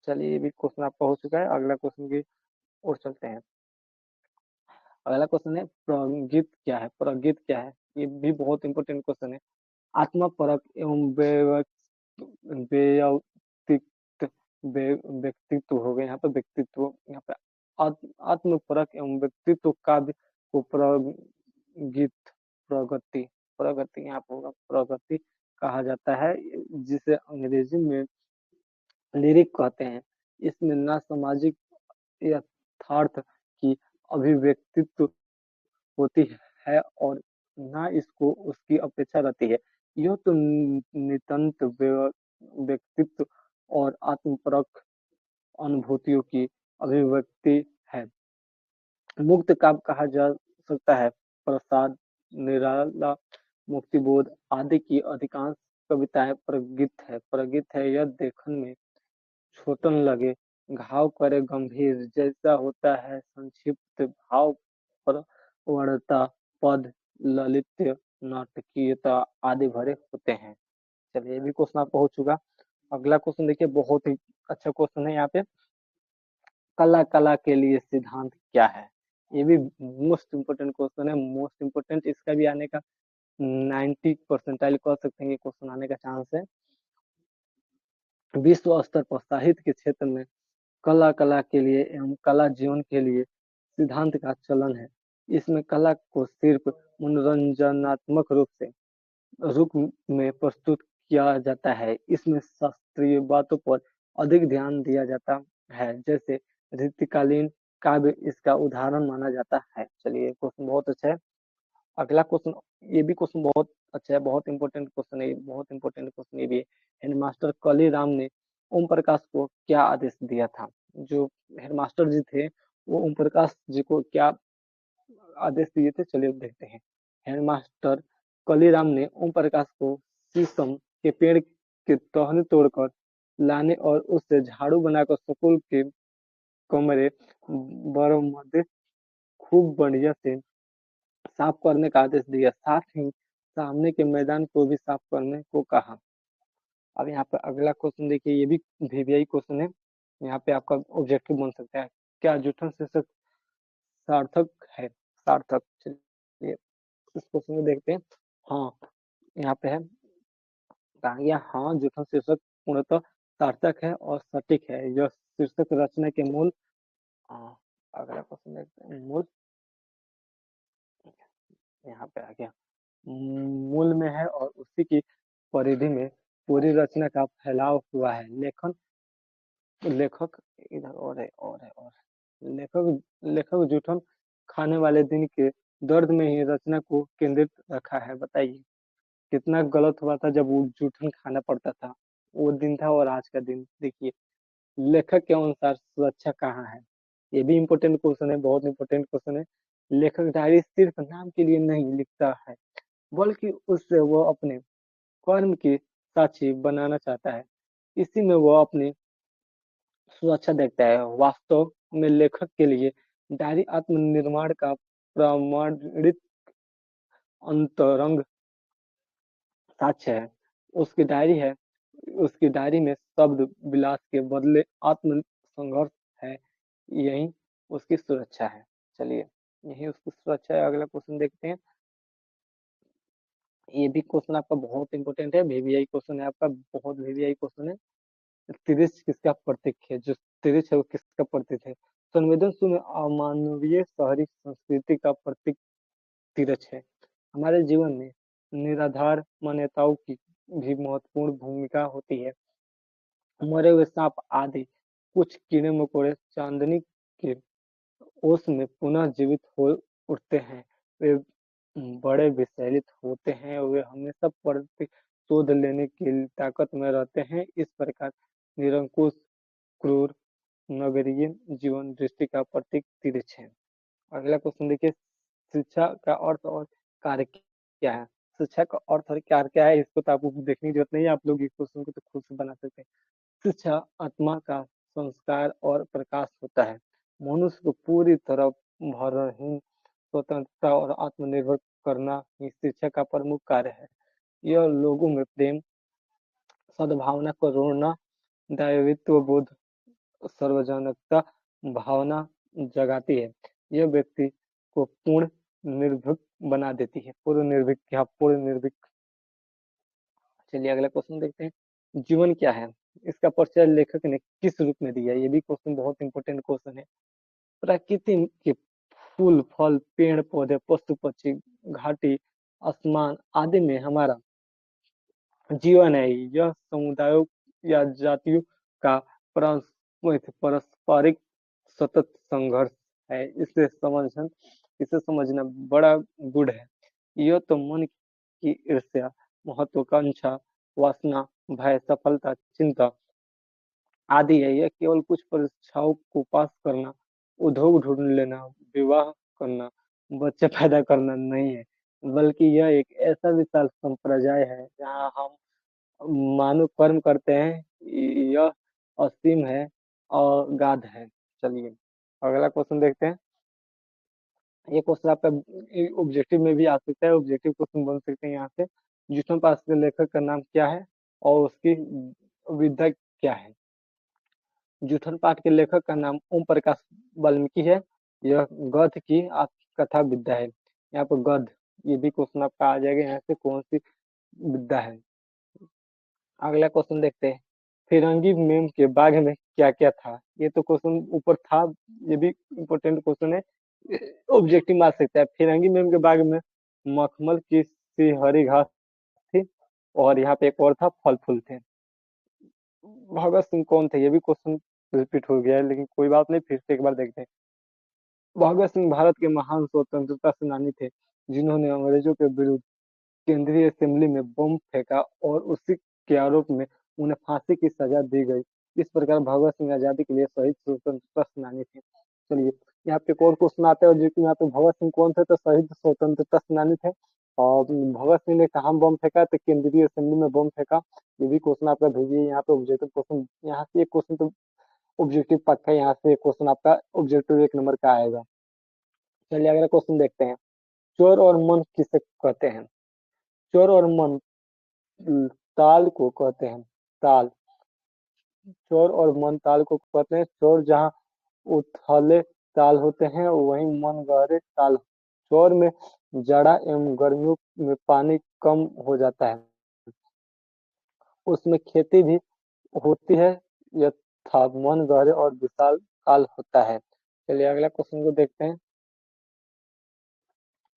चलिए, ये भी क्वेश्चन आपका हो चुका है। अगला क्वेश्चन की ओर चलते हैं। अगला क्वेश्चन है, प्रगीत क्या है? प्रगीत क्या है? ये भी बहुत इंपॉर्टेंट क्वेश्चन है। आत्मा परक एवं व्यक्तित्व व्यक्तित्व हो गए यहाँ पे, व्यक्तित्व यहाँ पे आत्म परक एवं व्यक्तित्व का भी को प्रगीत प्रगति प्रगति यहाँ पे होगा, प्रगति कहा जाता है, जिसे अंग्रेजी में लिरिक कहते हैं। इसमें न सामाजिक यथार्थ की अभिव्यक्तित्व होती है और ना इसको उसकी अपेक्षा रहती है। यह तो नितांत व्यक्तित्व और आत्मपरक अनुभूतियों की अभिव्यक्ति है। मुक्त काव्य कहा जा सकता है। प्रसाद, निराला, मुक्तिबोध आदि की अधिकांश कविताएं प्रगीत है। यह देखन में छोटन लगे, घाव करे गंभीर जैसा होता है। संक्षिप्त भाव प्रवणता, पद ललित्य, नाटकीयता आदि भरे होते हैं। चलिए, ये भी क्वेश्चन आपका हो चुका। अगला क्वेश्चन देखिए, बहुत ही अच्छा क्वेश्चन है यहाँ पे। कला कला के लिए सिद्धांत क्या है? ये भी मोस्ट इम्पोर्टेंट क्वेश्चन है। मोस्ट इम्पोर्टेंट, इसका भी आने का 90% कह सकते हैं क्वेश्चन आने का चांस है। विश्व स्तर पर साहित्य के क्षेत्र में कला कला के लिए एवं कला जीवन के लिए सिद्धांत का चलन है। इसमें कला को सिर्फ मनोरंजनात्मक रूप में प्रस्तुत किया जाता है। इसमें शास्त्रीय बातों पर अधिक ध्यान दिया जाता है, जैसे रीतिकालीन काव्य इसका उदाहरण माना जाता है। चलिए, क्वेश्चन बहुत अच्छा है। अगला क्वेश्चन, ये भी क्वेश्चन बहुत अच्छा है, बहुत इंपॉर्टेंट क्वेश्चन है, बहुत इंपॉर्टेंट क्वेश्चन ये भी है। हेडमास्टर कली राम ने ओम प्रकाश को क्या आदेश दिया था? जो हेडमास्टर जी थे, वो ओम प्रकाश जी को क्या आदेश दिए थे? चलिए देखते हैं। हेडमास्टर कलीराम ने ओम प्रकाश को शीशम के पेड़ के टहनी तोड़कर लाने और उससे झाड़ू बनाकर स्कूल के कमरे बरामदे खूब बढ़िया से साफ करने का आदेश दिया। साथ ही सामने के मैदान को भी साफ करने को कहा। अब यहाँ पर अगला क्वेश्चन देखिए, ये भी वीवीआई क्वेश्चन है। यहाँ पे आपका ऑब्जेक्टिव बन सकता है, क्या जूठन शीर्षक सार्थक है? सार्थक, चलिए इस क्वेश्चन को देखते हैं। हाँ, यहाँ पे है, कहा गया हाँ जूठन शीर्षक पूर्णतः सार्थक है और सटीक है। यह शीर्षक रचना के मूल, हाँ, अगला क्वेश्चन देखते हैं। मूल यहाँ पे आ गया, मूल में है और उसी की परिधि में पूरी रचना का फैलाव हुआ है। लेखक इधर और लेखक लेखक जूठन खाने वाले दिन के दर्द में ही रचना को केंद्रित रखा है। बताइए कितना गलत हुआ था जब वो जूठन खाना पड़ता था। वो दिन था और आज का दिन देखिए। लेखक के अनुसार सुरक्षा कहाँ है? ये भी इम्पोर्टेंट क्वेश्चन है, बहुत इम्पोर्टेंट क्वेश्चन है। लेखक डायरी सिर्फ नाम के लिए नहीं लिखता है, बल्कि उससे वो अपने कर्म की साक्षी बनाना चाहता है। इसी में वो अपनी सुरक्षा देखता है। वास्तव में लेखक के लिए डायरी आत्मनिर्माण का प्रमाणित अंतरंग साक्ष्य है। उसकी डायरी है उसकी डायरी में शब्द विलास के बदले आत्म संघर्ष है। यही उसकी सुरक्षा है। चलिए, यही उसकी सुरक्षा है। अगला क्वेश्चन देखते हैं। ये भी क्वेश्चन आपका बहुत इंपॉर्टेंट है, वीवीआई क्वेश्चन है आपका, बहुत वीवीआई क्वेश्चन है। तिरछ किसका प्रतीक है? जो तिरछ है वो किसका प्रतीक है? संवेदनशील अमानवीय शहरी संस्कृति का प्रतीक तिरछ है। हमारे जीवन में निराधार मान्यताओं की भी महत्वपूर्ण भूमिका होती है। मरे हुए सांप आदि कुछ कीड़े मकोड़े चांदनी के ओस में पुनः जीवित हो उठते हैं। वे बड़े विषैलित होते हैं, वे हमेशा प्रतिशोध लेने की ताकत में रहते हैं। इस प्रकार निरंकुश, क्रूर, नगरीय जीवन दृष्टि का प्रतीक तिरछ है। अगला क्वेश्चन देखिए, शिक्षा का अर्थ और कार्य क्या है? शिक्षा का अर्थ और कार्य क्या है, इसको तो आपको देखने की जरूरत नहीं है, आप लोग इस क्वेश्चन को तो खुद से बना सकते हैं। शिक्षा आत्मा का संस्कार और प्रकाश होता है। मनुष्य को पूरी तरह भरहीन स्वतंत्रता और आत्मनिर्भर करना ही शिक्षा का प्रमुख कार्य है। यह लोगों में प्रेम, सद्भावना, करुणा, दायित्व बोध, सार्वजनिकता भावना जगाती है। यह व्यक्ति को पूर्ण निर्भीक बना देती है। पूर्ण निर्भीक क्या? पूर्ण निर्भीक। चलिए अगला क्वेश्चन देखते हैं। जीवन क्या है? इसका परिचय लेखक ने किस रूप में दिया है? ये भी क्वेश्चन बहुत इंपॉर्टेंट क्वेश्चन है। प्रकृति के फूल, फल, पेड़ पौधे, पशु पक्षी, घाटी, आसमान आदि में हमारा जीवन है। यह समुदायों या जातियों का पारस्परिक सतत संघर्ष है। इसे समझना बड़ा गुड है। यह तो मन की ईर्ष्या, महत्वाकांक्षा, वासना, भय, सफलता, चिंता आदि है। यह केवल कुछ परीक्षाओं को पास करना, उद्योग ढूंढ लेना, विवाह करना, बच्चे पैदा करना नहीं है, बल्कि यह एक ऐसा विशाल संप्रदाय है जहाँ हम मानव कर्म करते हैं। यह असीम है और गाध है। चलिए अगला क्वेश्चन देखते हैं। ये क्वेश्चन आपका ऑब्जेक्टिव में भी आ सकता है। ऑब्जेक्टिव क्वेश्चन बन सकते हैं यहाँ से। जिसमें पास के लेखक का नाम क्या है और उसकी विधा क्या है? जूठन पाठ के लेखक का नाम ओम प्रकाश वाल्मीकि है। यह गद्य की कथा विद्या है। यहाँ पर गद्य, ये भी क्वेश्चन आपका आ जाएगा यहाँ से, कौन सी विद्या है। अगला क्वेश्चन देखते हैं। फिरंगी मेम के बाग में क्या क्या था? ये तो क्वेश्चन ऊपर था, ये भी इम्पोर्टेंट क्वेश्चन है, ऑब्जेक्टिव मार सकता है। फिरंगी मेम के बाग में मखमल की सी हरी घास थी और यहाँ पे एक और था, फल फूल थे। भगत सिंह कौन थे? ये भी क्वेश्चन रिपीट हो गया है, लेकिन कोई बात नहीं, फिर से एक बार देखते हैं। भगत सिंह भारत के महान स्वतंत्रता सेनानी थे, जिन्होंने अंग्रेजों के विरुद्ध केंद्रीय असेंबली में बम फेंका और उसी के आरोप में उन्हें फांसी की सजा दी गई। इस प्रकार भगत सिंह आजादी के लिए शहीद स्वतंत्रता सेनानी थे। चलिए यहाँ पे एक और क्वेश्चन आता है, जो कि यहाँ पे भगत सिंह कौन थे? तो शहीद स्वतंत्रता सेनानी थे। और भगत सिंह ने कहाँ बम फेंका? तो केंद्रीय असेंबली में बम फेंका। ये भी क्वेश्चन आपका भेजिए यहाँ पे ऑब्जेक्टिव क्वेश्चन। यहाँ से एक क्वेश्चन तो ऑब्जेक्टिव पक्का है, यहाँ से एक क्वेश्चन आपका ऑब्जेक्टिव 1 नंबर का आएगा। चलिए अगला क्वेश्चन देखते हैं। चोर और मन किसे कहते हैं? चोर और मन ताल को कहते हैं। ताल। चोर और मन ताल को कहते हैं। चोर जहाँ उथले ताल होते हैं, वहीं मन गहरे ताल। चोर में जाड़ा एवं गर्मियों में पानी कम हो जाता है, उसमें खेती भी होती है, यथा मन गहरे और विशाल काल होता है। चलिए अगला क्वेश्चन को देखते हैं।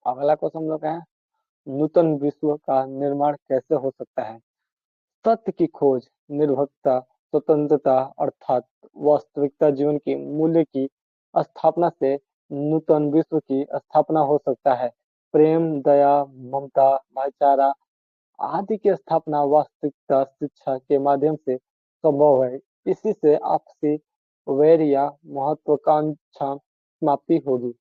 अगला क्वेश्चन हम लोग का है, नूतन विश्व का निर्माण कैसे हो सकता है? सत्य की खोज, निर्भीकता, स्वतंत्रता अर्थात वास्तविकता, जीवन की मूल्य की स्थापना से नूतन विश्व की स्थापना हो सकता है। प्रेम, दया, ममता, भाईचारा आदि की स्थापना वास्तविकता शिक्षा के माध्यम से संभव है। इसी से आपसी वैर या महत्वाकांक्षा समाप्ति होगी,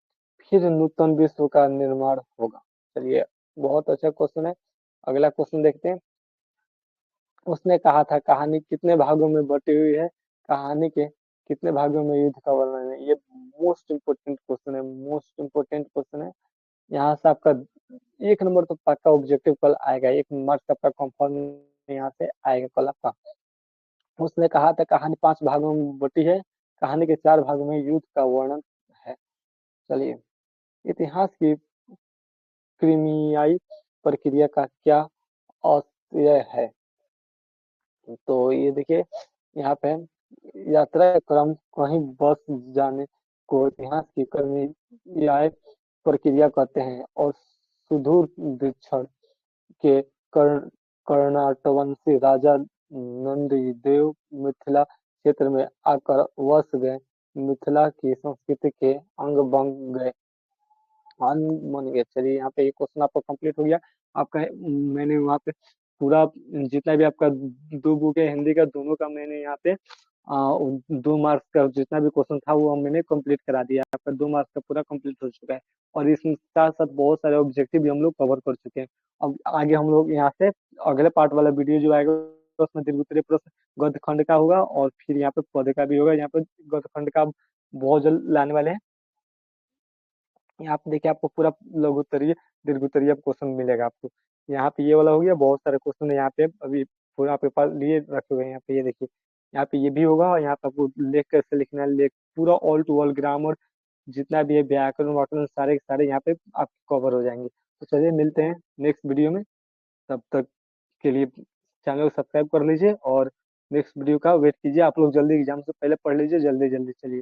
फिर नूतन विश्व का निर्माण होगा। चलिए बहुत अच्छा क्वेश्चन है। अगला क्वेश्चन देखते हैं। उसने कहा था कहानी कितने भागों में बटी हुई है? कहानी के कितने भागों में युद्ध का वर्णन है? ये मोस्ट इम्पोर्टेंट क्वेश्चन है, मोस्ट इम्पोर्टेंट क्वेश्चन है। यहाँ से आपका 1 नंबर तो पक्का ऑब्जेक्टिव कल आएगा, 1 मार्क्स आपका कंफर्म यहाँ से आएगा कल आपका। उसने कहा था कहानी 5 भागों में बटी है, कहानी के 4 भागों में युद्ध का वर्णन है। चलिए इतिहास की क्रीमियाई प्रक्रिया का क्या औचित्य है? तो ये देखिए यहाँ पे यात्रा का क्रम कहीं बस जाने को इतिहास की कर्मयाय प्रक्रिया कहते हैं और सुदूर दक्षिण के कर्नाटवंशी राजा नंदीदेव मिथिला क्षेत्र में आकर बस गए, मिथिला की संस्कृति के अंग बन गए, मन गए। चलिए यहाँ पे ये क्वेश्चन आपका कंप्लीट हो गया आपका। मैंने वहाँ पे पूरा जितना भी आपका 2 बुक है हिंदी का, दोनों का मैंने यहाँ पे 2 मार्क्स का जितना भी क्वेश्चन था वो मैंने कंप्लीट करा दिया। आपका 2 मार्क्स का पूरा कंप्लीट हो चुका है और इसमें साथ साथ बहुत सारे ऑब्जेक्टिव भी हम लोग कवर कर चुके हैं। अब आगे हम लोग यहाँ से अगले पार्ट वाला वीडियो जो आएगा उसमें दीर्घ उत्तरीय प्रश्न गद्य खंड का होगा और फिर यहाँ पे पौधे का भी होगा। यहाँ पे गद्य खंड का बहुत जल्द लाने वाले हैं। यहाँ पे देखिए आपको पूरा लघु उत्तरीय दीर्घ उत्तरीय क्वेश्चन मिलेगा आपको। यहाँ पे ये वाला हो गया, बहुत सारे क्वेश्चन है यहाँ पे अभी पूरा आपके पास लिए रखे हुए हैं। यहाँ पे ये देखिए, यहाँ पे ये भी होगा और यहाँ पे आपको लेख कैसे लिखना है, लेख पूरा ऑल टू ऑल ग्रामर जितना भी है, व्याकरण वाकरण सारे के सारे यहाँ पे आपके कवर हो जाएंगे। तो चलिए मिलते हैं नेक्स्ट वीडियो में, तब तक के लिए चैनल को सब्सक्राइब कर लीजिए और नेक्स्ट वीडियो का वेट कीजिए। आप लोग जल्दी एग्जाम से पहले पढ़ लीजिए, जल्दी जल्दी चलिए।